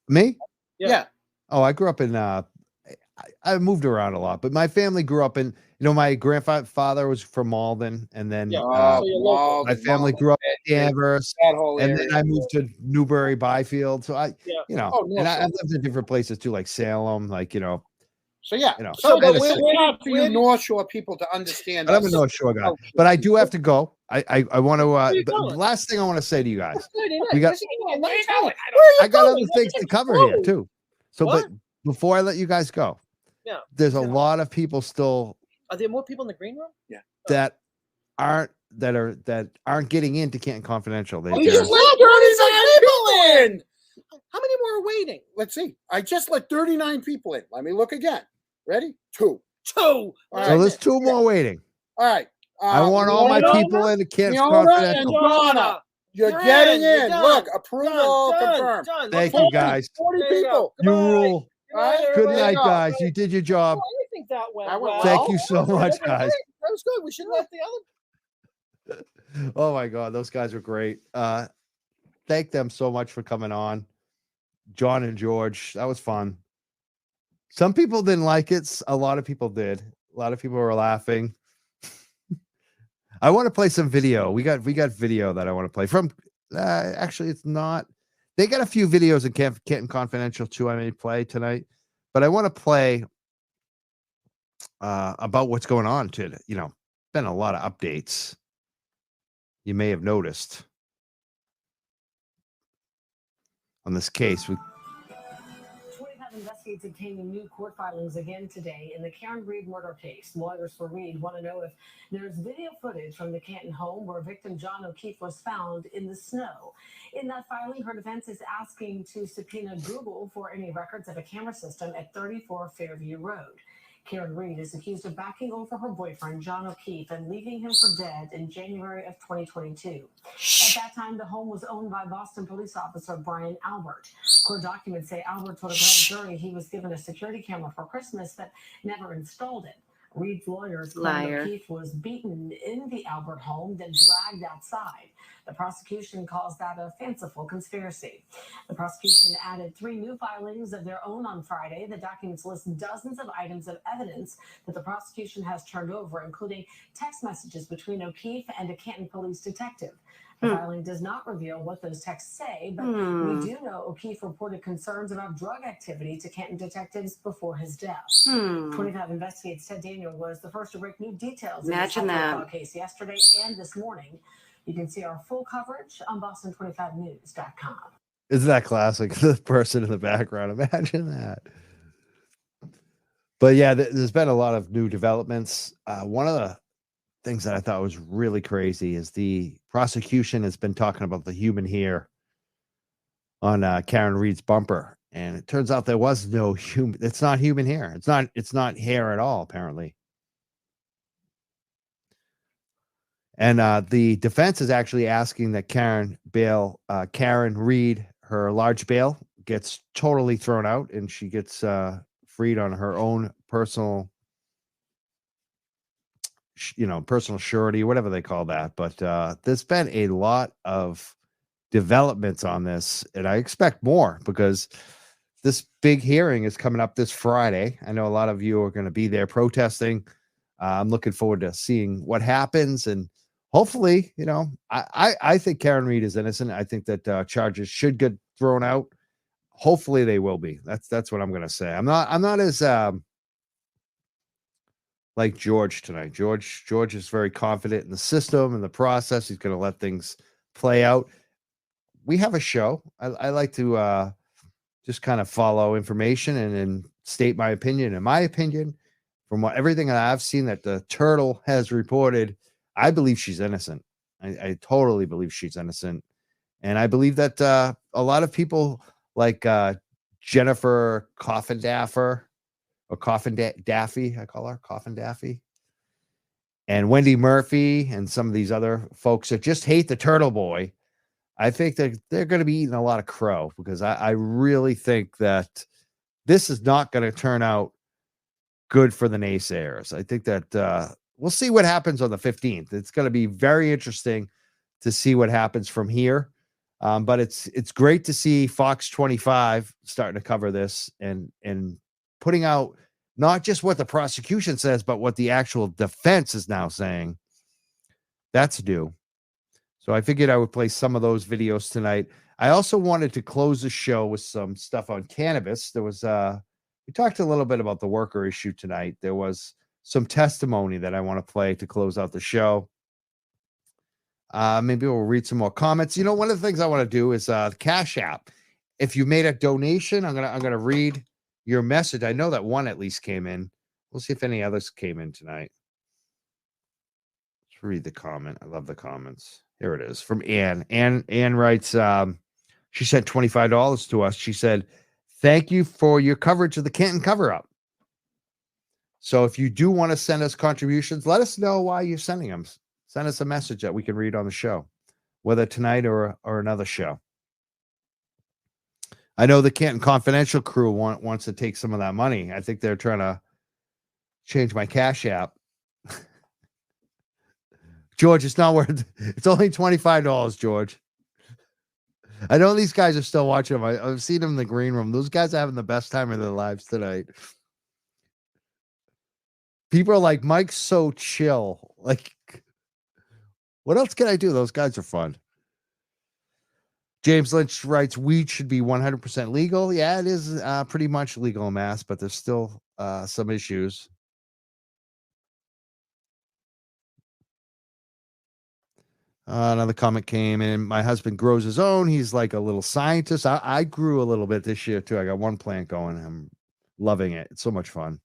Me? Yeah. Oh, I grew up in. I moved around a lot, but my family grew up in. My grandfather was from Malden, and then Yeah. Oh, So you're local. my family grew up in Danvers, That whole and area. then I moved to Newbury Byfield. So I, Yeah. Oh, no, and I so- lived in different places too, like Salem, like So yeah. you know, So, I had but a we're say. hard for where you did- North Shore people to understand. But I'm a us. North Shore guy. Oh, But I do have to go. I want Where are you to. going? Last thing I want to say to you guys, Friday night. we got. Listen, let me Where tell you you. going? Where are you I got going? other Let me things to get cover you here food. too. So, What? but before I let you guys go, Yeah. there's a lot of people still Are there more people in the green room? that aren't getting into Canton Confidential. Oh, you They're- just let 39 people in. How many more are waiting? Let's see. I just let 39 people in. Let me look again. Ready? 2. Two. All so right. there's 2 more waiting. All right. I want all my Leona, people in the Canton Leona and Confidential. Donna. You're You're getting in. You're in. done. Look, approval Done. confirmed. Done. Thank Look you, at that. guys. 40 There you people. go. You Goodbye. rule. Good night, Good Good everybody. night, guys. You did your job. Oh, I think that went That went well. Thank you so much, Okay, guys. great. That was good. We should let the other. Oh my God, those guys were great. Thank them so much for coming on. John and George, that was fun. Some people didn't like it. A lot of people did. A lot of people were laughing. I want to play some video. We got video that I want to play from. Actually, it's not. They got a few videos in Canton Confidential too. I may play tonight, but I want to play about what's going on. Been a lot of updates. You may have noticed on this case. 25 investigators obtaining new court filings again today in the Karen Reed murder case. Lawyers for Reed want to know if there's video footage from the Canton home where victim John O'Keefe was found in the snow. In that filing, her defense is asking to subpoena Google for any records of a camera system at 34 Fairview Road. Karen Reed is accused of backing over her boyfriend, John O'Keefe, and leaving him for dead in January of 2022. At that time, the home was owned by Boston police officer Brian Albert. Court documents say Albert told a grand jury he was given a security camera for Christmas but never installed it. Reed's lawyers claimed O'Keefe was beaten in the Albert home, then dragged outside. The prosecution calls that a fanciful conspiracy. The prosecution added 3 new filings of their own on Friday. The documents list dozens of items of evidence that the prosecution has turned over, including text messages between O'Keefe and a Canton police detective. The filing does not reveal what those texts say, but we do know O'Keefe reported concerns about drug activity to Canton detectives before his death. 25 Investigates Ted Daniel was the first to break new details in this high-profile case yesterday and this morning. You can see our full coverage on Boston25News.com. Isn't that classic? The person in the background. Imagine that. But yeah, there's been a lot of new developments. One of the things that I thought was really crazy is the prosecution has been talking about the human hair on Karen Reed's bumper, and it turns out there was no human. It's not human hair. It's not hair at all, apparently. And the defense is actually asking that Karen Reed, her large bail gets totally thrown out, and she gets freed on her own personal surety, whatever they call that. But there's been a lot of developments on this, and I expect more because this big hearing is coming up this Friday. I know a lot of you are going to be there protesting. I'm looking forward to seeing what happens, and hopefully, I think Karen Reed is innocent. I think that charges should get thrown out. Hopefully, they will be. That's what I'm going to say. I'm not as like George tonight. George is very confident in the system and the process. He's going to let things play out. We have a show. I like to just kind of follow information and state my opinion. In my opinion, from everything that I've seen that the turtle has reported, I believe she's innocent. I totally believe she's innocent. And I believe that a lot of people like Jennifer Coffindaffer or Daffy, I call her Coffin Daffy, and Wendy Murphy and some of these other folks that just hate the turtle boy. I think that they're going to be eating a lot of crow because I really think that this is not going to turn out good for the naysayers. I think that we'll see what happens on the 15th. It's going to be very interesting to see what happens from here. But it's great to see Fox 25 starting to cover this and putting out not just what the prosecution says, but what the actual defense is now saying. That's new. So I figured I would play some of those videos tonight. I also wanted to close the show with some stuff on cannabis. There was we talked a little bit about the worker issue tonight. There was some testimony that I want to play to close out the show. Maybe we'll read some more comments. You know, one of the things I want to do is the Cash App. If you made a donation, I'm gonna read your message. I know that one at least came in. We'll see if any others came in tonight. Let's read the comment. I love the comments. Here it is from Ann. Ann writes, she sent $25 to us. She said, thank you for your coverage of the Canton cover-up. So if you do want to send us contributions, let us know why you're sending them. Send us a message that we can read on the show, whether tonight or another show. I know the Canton Confidential crew wants to take some of that money. I think they're trying to change my Cash App. George, it's not worth. It's only $25, George. I know these guys are still watching them. I've seen them in the green room. Those guys are having the best time of their lives tonight. People are like, Mike's so chill. Like, what else can I do? Those guys are fun. James Lynch writes, weed should be 100% legal. Yeah, it is pretty much legal in Mass, but there's still some issues. Another comment came in. My husband grows his own. He's like a little scientist. I grew a little bit this year too. I got one plant going. I'm loving it. It's so much fun.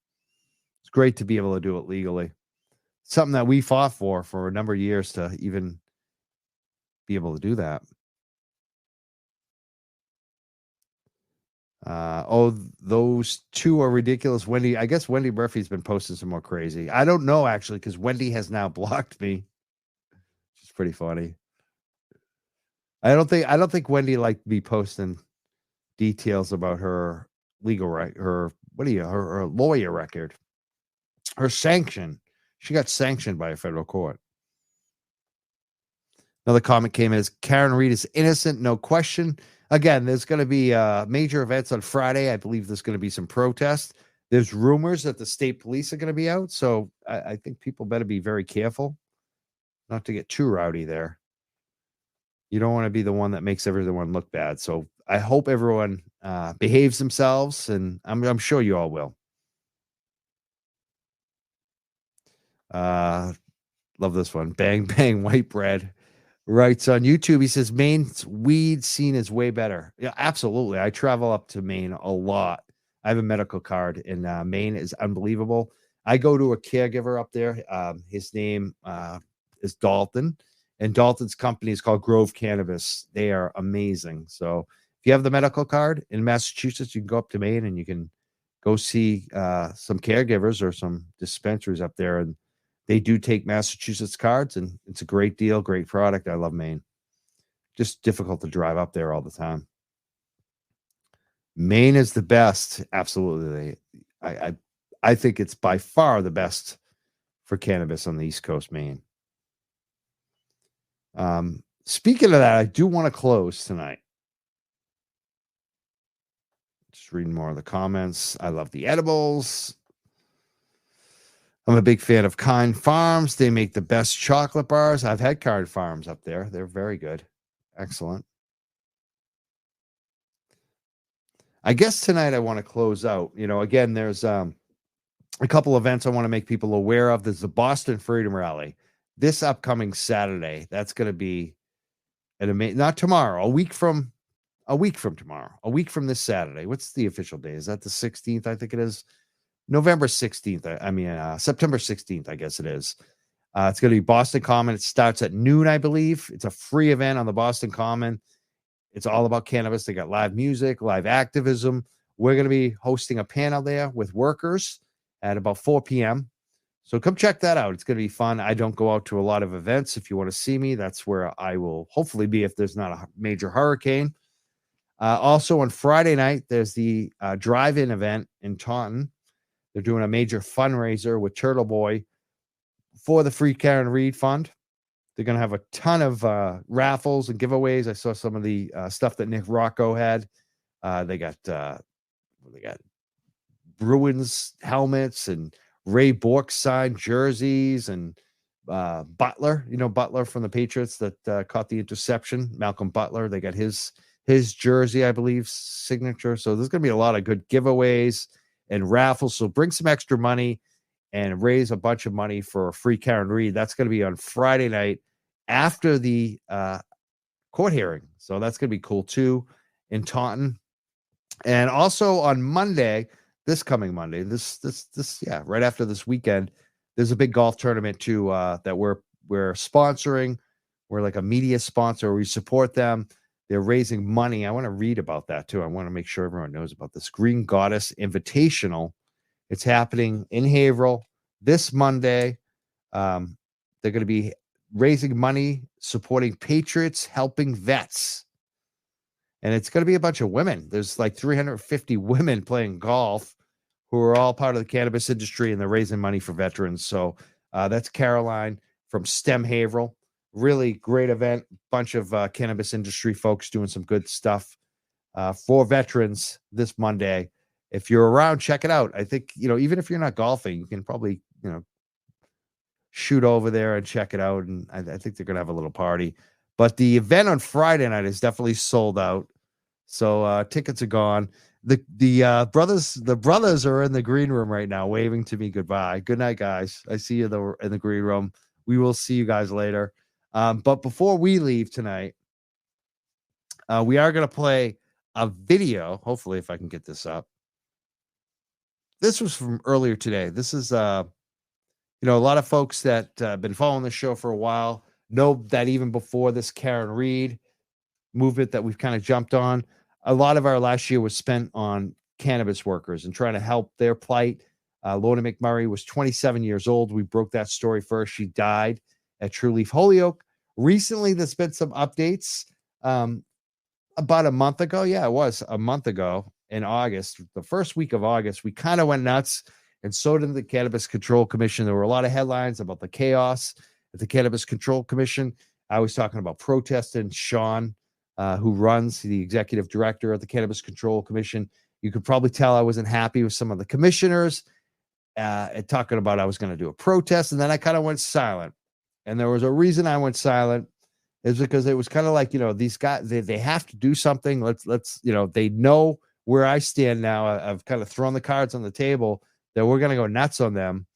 It's great to be able to do it legally. Something that we fought for a number of years to even be able to do that. Those two are ridiculous. Wendy, I guess Wendy Murphy's been posting some more crazy. I don't know actually, because Wendy has now blocked me. It's pretty funny. I don't think Wendy liked me posting details about her legal right, her lawyer record, her sanction. She got sanctioned by a federal court. Another comment came in as Karen Reed is innocent, no question. Again, there's going to be major events on Friday. I believe there's going to be some protests. There's rumors that the state police are going to be out. So I think people better be very careful not to get too rowdy there. You don't want to be the one that makes everyone look bad. So I hope everyone behaves themselves, and I'm sure you all will. Love this one. Bang, bang, white bread. Writes on YouTube, he says, Maine's weed scene is way better. Yeah, absolutely. I travel up to Maine a lot. I have a medical card, and Maine is unbelievable. I go to a caregiver up there. His name is Dalton, and Dalton's company is called Grove Cannabis. They are amazing. So if you have the medical card in Massachusetts, you can go up to Maine and you can go see some caregivers or some dispensaries up there, and they do take Massachusetts cards, and it's a great deal, great product. I love Maine. Just difficult to drive up there all the time. Maine is the best. Absolutely. I think it's by far the best for cannabis on the East Coast, Maine. Speaking of that, I do want to close tonight. Just reading more of the comments. I love the edibles. I'm a big fan of Kind Farms. They make the best chocolate bars. I've had Kind Farms up there. They're very good. Excellent. I guess tonight I want to close out. You know, again, there's a couple events I want to make people aware of. There's the Boston Freedom Rally this upcoming Saturday. That's going to be not tomorrow, a week from tomorrow, a week from this Saturday. What's the official day? Is that the 16th? I think it is November 16th. September 16th, I guess it is. It's going to be Boston Common. It starts at noon, I believe. It's a free event on the Boston Common. It's all about cannabis. They got live music, live activism. We're going to be hosting a panel there with workers at about 4 p.m. So come check that out. It's going to be fun. I don't go out to a lot of events. If you want to see me, that's where I will hopefully be if there's not a major hurricane. Also on Friday night, there's the drive-in event in Taunton. They're doing a major fundraiser with Turtle Boy for the Free Karen Reed Fund. They're going to have a ton of raffles and giveaways. I saw some of the stuff that Nick Rocco had. They got Bruins helmets and Ray Bork signed jerseys and Butler, Butler from the Patriots that caught the interception, Malcolm Butler. They got his jersey, I believe, signature. So there's going to be a lot of good giveaways and raffles. So bring some extra money and raise a bunch of money for Free Karen Reed. That's going to be on Friday night after the court hearing. So that's going to be cool too in Taunton. And also on Monday, this coming Monday, right after this weekend, there's a big golf tournament too that we're sponsoring. We're like a media sponsor. We support them. They're raising money. I want to read about that too. I want to make sure everyone knows about this Green Goddess Invitational. It's happening in Haverhill this Monday. They're going to be raising money, supporting Patriots, helping vets. And it's going to be a bunch of women. There's like 350 women playing golf who are all part of the cannabis industry, and they're raising money for veterans. So that's Caroline from STEM Haverhill. Really great event. Bunch of cannabis industry folks doing some good stuff for veterans this Monday. If you're around, check it out. I think, even if you're not golfing, you can probably, shoot over there and check it out. And I think they're going to have a little party. But the event on Friday night is definitely sold out. So tickets are gone. The brothers are in the green room right now, waving to me goodbye. Good night, guys. I see you in the green room. We will see you guys later. But before we leave tonight, we are going to play a video. Hopefully, if I can get this up. This was from earlier today. This is, a lot of folks that have been following the show for a while know that even before this Karen Reed movement that we've kind of jumped on, a lot of our last year was spent on cannabis workers and trying to help their plight. Lorna McMurray was 27 years old. We broke that story first. She died at True Leaf Holyoke. Recently, there's been some updates. About a month ago. Yeah, it was a month ago in August. The first week of August, we kind of went nuts, and so did the Cannabis Control Commission. There were a lot of headlines about the chaos at the Cannabis Control Commission. I was talking about protesting Sean, who runs the executive director of the Cannabis Control Commission. You could probably tell I wasn't happy with some of the commissioners and talking about I was going to do a protest. And then I kind of went silent. And there was a reason I went silent. Is because it was kind of like, these guys, they have to do something. Let's, they know where I stand now. I've kind of thrown the cards on the table that we're going to go nuts on them.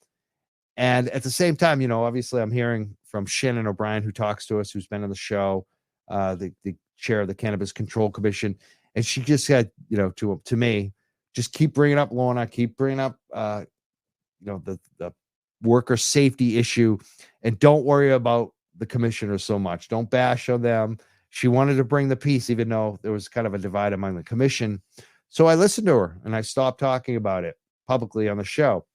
And at the same time, obviously I'm hearing from Shannon O'Brien, who talks to us, who's been on the show, the chair of the Cannabis Control Commission. And she just said, to me, just keep bringing up Lorna, keep bringing up, the worker safety issue, and don't worry about the commissioners so much. Don't bash on them. She wanted to bring the peace, even though there was kind of a divide among the commission. So I listened to her and I stopped talking about it publicly on the show.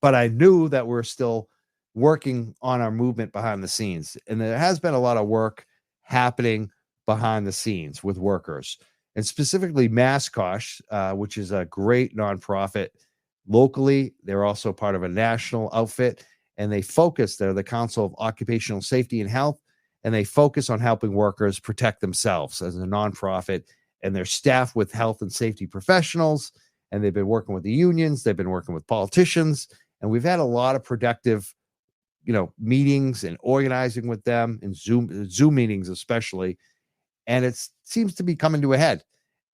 But I knew that we're still working on our movement behind the scenes. And there has been a lot of work happening behind the scenes with workers, and specifically Mascosh, which is a great nonprofit locally. They're also part of a national outfit. And they're the Council of Occupational Safety and Health, and they focus on helping workers protect themselves as a nonprofit, and they're staffed with health and safety professionals, and they've been working with the unions, they've been working with politicians, and we've had a lot of productive, meetings and organizing with them, and Zoom meetings especially, and it seems to be coming to a head.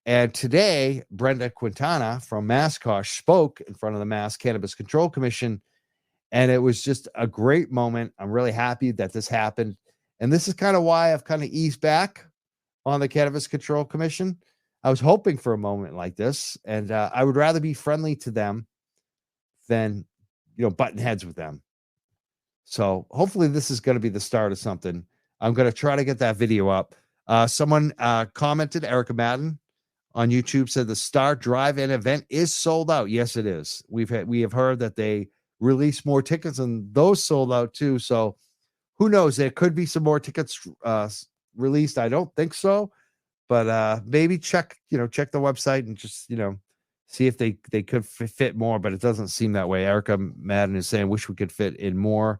And today, Brenda Quintana from Mascosh spoke in front of the Mass Cannabis Control Commission, and it was just a great moment. I'm really happy that this happened. And this is kind of why I've kind of eased back on the Cannabis Control Commission. I was hoping for a moment like this, and I would rather be friendly to them than, button heads with them. So hopefully this is going to be the start of something. I'm going to try to get that video up. Someone commented, Erica Madden on YouTube, said the Star Drive-In event is sold out. Yes, it is. We have heard that they released more tickets, and those sold out too. So who knows? There could be some more tickets released. I don't think so, but maybe check the website and just see if they could fit more. But it doesn't seem that way. Erica Madden is saying, wish we could fit in more.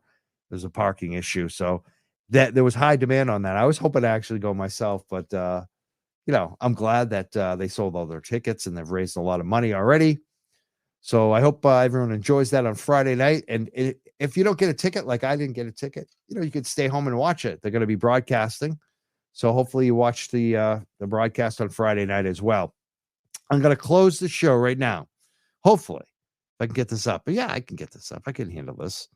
There's a parking issue, so that there was high demand on that. I was hoping to actually go myself, but I'm glad that they sold all their tickets and they've raised a lot of money already. So I hope everyone enjoys that on Friday night. And if you don't get a ticket, like I didn't get a ticket, you could stay home and watch it. They're going to be broadcasting, so hopefully you watch the broadcast on Friday night as well. I'm going to close the show right now. Hopefully, if I can get this up. But yeah, I can get this up. I can handle this.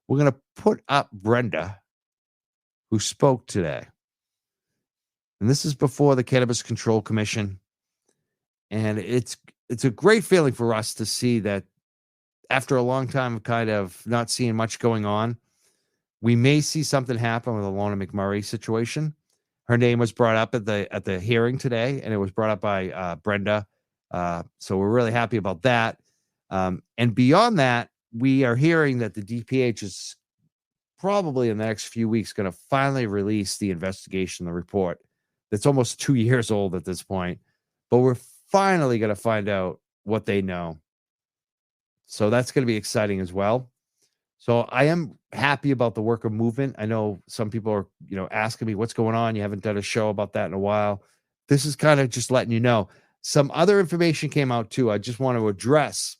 We're going to put up Brenda, who spoke today. And this is before the Cannabis Control Commission. And it's a great feeling for us to see that after a long time of kind of not seeing much going on, we may see something happen with the Lorna McMurray situation. Her name was brought up at the hearing today, and it was brought up by Brenda. So we're really happy about that. And beyond that, we are hearing that the DPH is probably in the next few weeks going to finally release the investigation, the report. That's almost 2 years old at this point, but we're finally going to find out what they know. So that's going to be exciting as well. So I am happy about the worker movement. I know some people are, asking me what's going on. You haven't done a show about that in a while. This is kind of just letting you know. Some other information came out too. I just want to address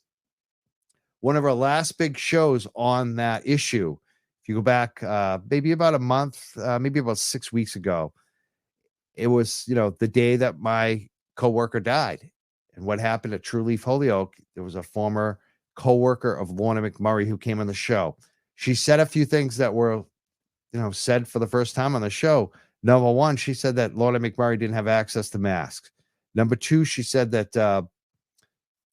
one of our last big shows on that issue. If you go back, maybe about a month, maybe about 6 weeks ago, it was, the day that my coworker died. And what happened at True Leaf Holyoke, there was a former coworker of Lorna McMurray who came on the show. She said a few things that were, said for the first time on the show. Number one, she said that Lorna McMurray didn't have access to masks. Number two, she said that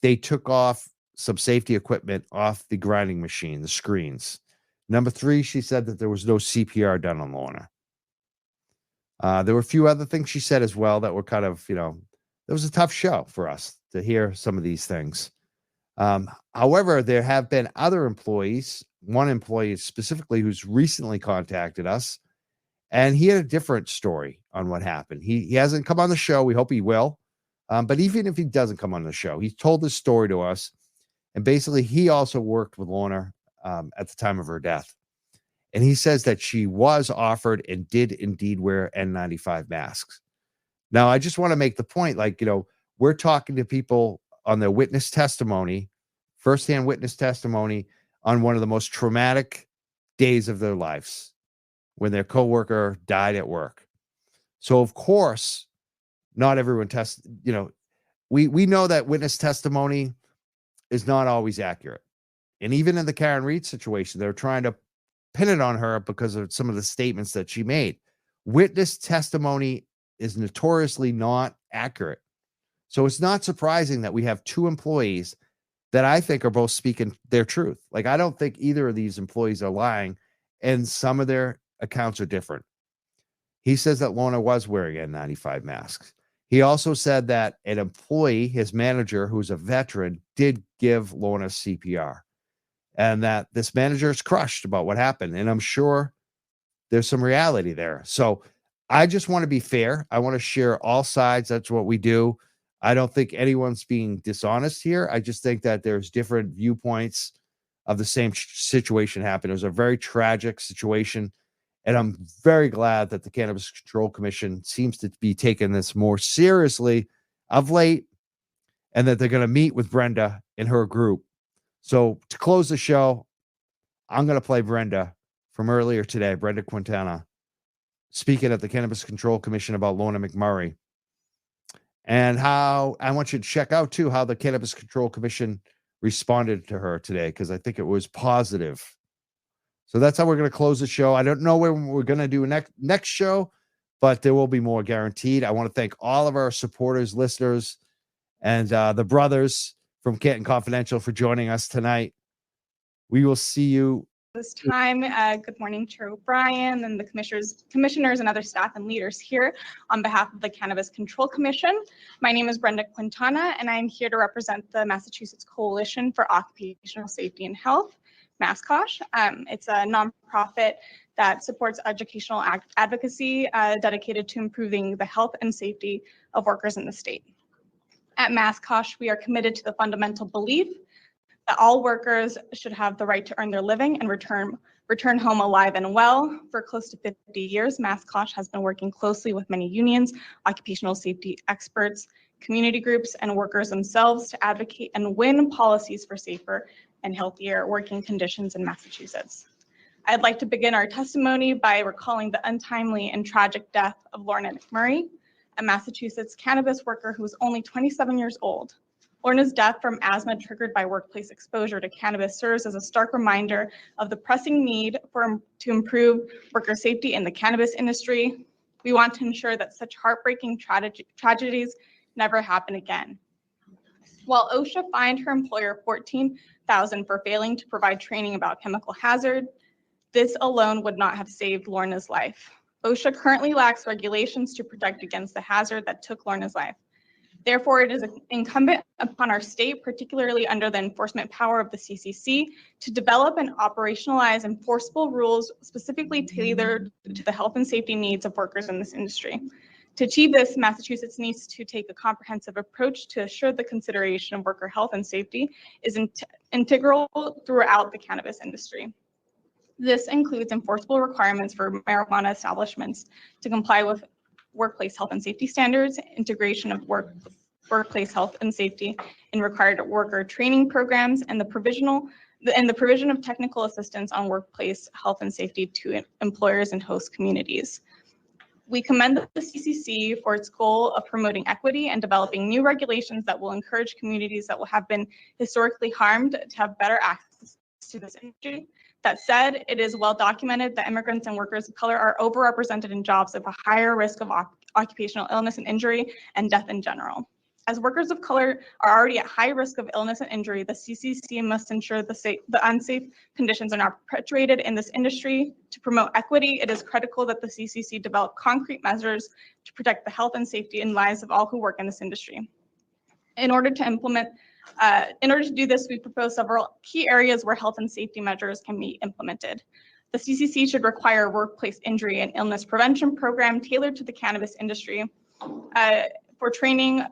they took off some safety equipment off the grinding machine, the screens. Number three, she said that there was no CPR done on Lorna. There were a few other things she said as well that were kind of, it was a tough show for us to hear some of these things. However, there have been other employees, one employee specifically who's recently contacted us, and he had a different story on what happened. He hasn't come on the show. We hope he will. But even if he doesn't come on the show, he told this story to us. And basically, he also worked with Lorna at the time of her death. And he says that she was offered and did indeed wear N95 masks. Now, I just want to make the point, we're talking to people on their witness testimony, firsthand witness testimony on one of the most traumatic days of their lives when their coworker died at work. So, of course, not everyone we know that witness testimony is not always accurate. And even in the Karen Reed situation, they're trying to pin it on her because of some of the statements that she made. Witness testimony is notoriously not accurate. So it's not surprising that we have two employees that I think are both speaking their truth. I don't think either of these employees are lying, and some of their accounts are different. He says that Lorna was wearing N95 masks. He also said that an employee, his manager, who's a veteran, did give Lorna CPR, and that this manager is crushed about what happened. And I'm sure there's some reality there. So I just want to be fair. I want to share all sides. That's what we do. I don't think anyone's being dishonest here. I just think that there's different viewpoints of the same situation happened. It was a very tragic situation. And I'm very glad that the Cannabis Control Commission seems to be taking this more seriously of late, and that they're going to meet with Brenda and her group. So to close the show, I'm going to play Brenda from earlier today, Brenda Quintana, speaking at the Cannabis Control Commission about Lorna McMurray. And how I want you to check out too how the Cannabis Control Commission responded to her today, because I think it was positive. So that's how we're going to close the show. I don't know when we're going to do next show, but there will be more guaranteed. I want to thank all of our supporters, listeners, and the brothers from Canton Confidential for joining us tonight. We will see you this time. Good morning, Chair O'Brien and the commissioners and other staff and leaders here on behalf of the Cannabis Control Commission. My name is Brenda Quintana, and I'm here to represent the Massachusetts Coalition for Occupational Safety and Health, MASCOSH. It's a nonprofit that supports educational advocacy dedicated to improving the health and safety of workers in the state. At MASCOSH, we are committed to the fundamental belief that all workers should have the right to earn their living and return home alive and well. For close to 50 years, MASCOSH has been working closely with many unions, occupational safety experts, community groups, and workers themselves to advocate and win policies for safer and healthier working conditions in Massachusetts. I'd like to begin our testimony by recalling the untimely and tragic death of Lorna McMurray, a Massachusetts cannabis worker who was only 27 years old. Lorna's death from asthma triggered by workplace exposure to cannabis serves as a stark reminder of the pressing need to improve worker safety in the cannabis industry. We want to ensure that such heartbreaking tragedies never happen again. While OSHA fined her employer $14,000 for failing to provide training about chemical hazard, this alone would not have saved Lorna's life. OSHA currently lacks regulations to protect against the hazard that took Lorna's life. Therefore, it is incumbent upon our state, particularly under the enforcement power of the CCC, to develop and operationalize enforceable rules specifically tailored to the health and safety needs of workers in this industry. To achieve this, Massachusetts needs to take a comprehensive approach to assure the consideration of worker health and safety is integral throughout the cannabis industry. This includes enforceable requirements for marijuana establishments to comply with workplace health and safety standards, integration of workplace health and safety in required worker training programs, and the provision of technical assistance on workplace health and safety to employers and host communities. We commend the CCC for its goal of promoting equity and developing new regulations that will encourage communities that will have been historically harmed to have better access to this industry. That said, it is well documented that immigrants and workers of color are overrepresented in jobs of a higher risk of occupational illness and injury and death in general. As workers of color are already at high risk of illness and injury, the CCC must ensure the unsafe conditions are not perpetuated in this industry. To promote equity, it is critical that the CCC develop concrete measures to protect the health and safety and lives of all who work in this industry. In order to do this, we propose several key areas where health and safety measures can be implemented. The CCC should require a workplace injury and illness prevention program tailored to the cannabis industry. For training,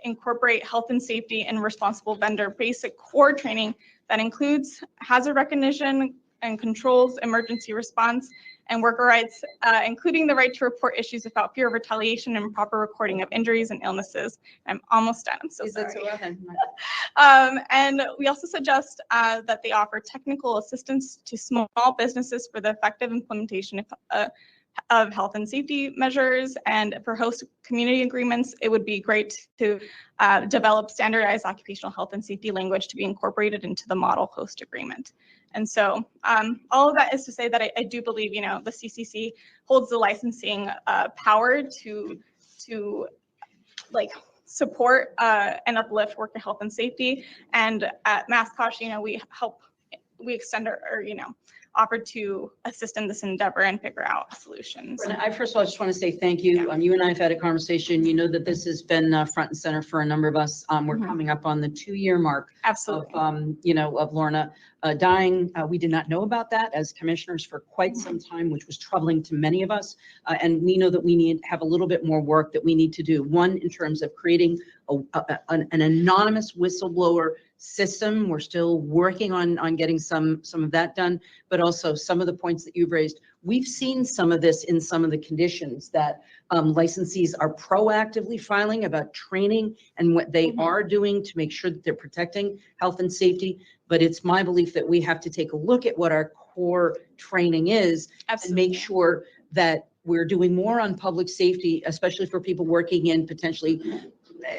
incorporate health and safety and responsible vendor basic core training that includes hazard recognition and controls, emergency response, and worker rights, including the right to report issues without fear of retaliation and proper recording of injuries and illnesses. I'm almost done. I'm so sorry. And we also suggest that they offer technical assistance to small businesses for the effective implementation of health and safety measures. And for host community agreements, it would be great to develop standardized occupational health and safety language to be incorporated into the model host agreement. And so all of that is to say that I do believe, the CCC holds the licensing power to support and uplift worker health and safety. And at MassCosh, we extend our offered to assist in this endeavor and figure out solutions. And I first of all just want to say thank you. You and I have had a conversation. You know that this has been front and center for a number of us. We're coming up on the 2-year mark. Absolutely. Of Lorna dying. We did not know about that as commissioners for quite some time, which was troubling to many of us. And we know that we have a little bit more work that we need to do. One, in terms of creating an anonymous whistleblower system. We're still working on getting some of that done, but also some of the points that you've raised. We've seen some of this in some of the conditions that licensees are proactively filing about training and what they are doing to make sure that they're protecting health and safety. But it's my belief that we have to take a look at what our core training is and make sure that we're doing more on public safety, especially for people working in potentially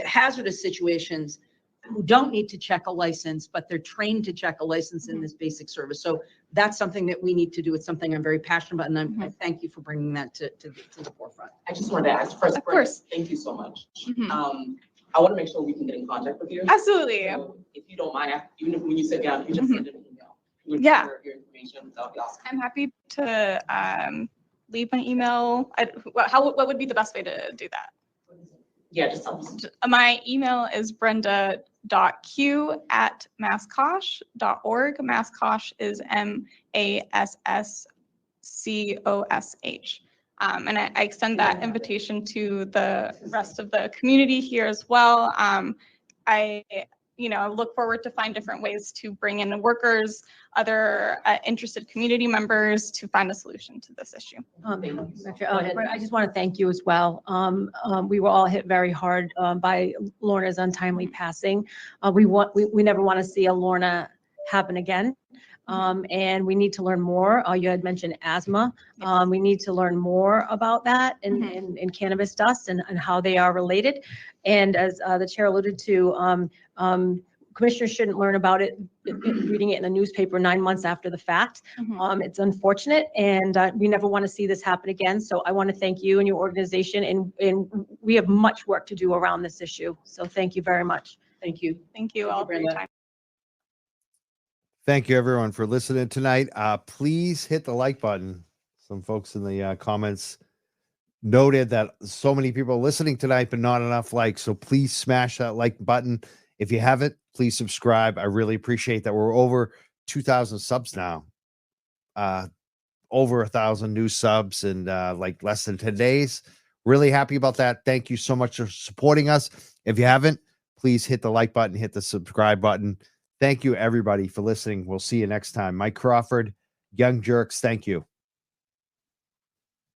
hazardous situations who don't need to check a license, but they're trained to check a license in this basic service. So that's something that we need to do. It's something I'm very passionate about, and I thank you for bringing that to the forefront. I just wanted to ask first. Of course. Thank you so much. Mhm. I want to make sure we can get in contact with you. Absolutely. So if you don't mind, even if when you sit down, you just send an email. You would Yeah. share your information. That would be awesome. I'm happy to leave my email. What would be the best way to do that? Yeah, just tell us. My email is brenda.q@masskosh.org. Masskosh is MASSCOSH. And I extend that invitation to the rest of the community here as well. I look forward to find different ways to bring in workers, other interested community members to find a solution to this issue. I just want to thank you as well. We were all hit very hard by Lorna's untimely passing. We never want to see a Lorna happen again. And we need to learn more. You had mentioned asthma. We need to learn more about that in cannabis dust and how they are related. And as the chair alluded to, commissioners shouldn't learn about it reading it in a newspaper 9 months after the fact. It's unfortunate, and we never want to see this happen again. So I want to thank you and your organization, and we have much work to do around this issue. So thank you very much. Thank you. Thank you all for your time. Thank you, everyone, for listening tonight. Please hit the like button. Some folks in the comments noted that so many people are listening tonight, but not enough likes. So please smash that like button. If you haven't, please subscribe. I really appreciate that. We're over 2,000 subs now. Over 1,000 new subs in like less than 10 days. Really happy about that. Thank you so much for supporting us. If you haven't, please hit the like button, hit the subscribe button. Thank you, everybody, for listening. We'll see you next time. Mike Crawford, Young Jurks, thank you.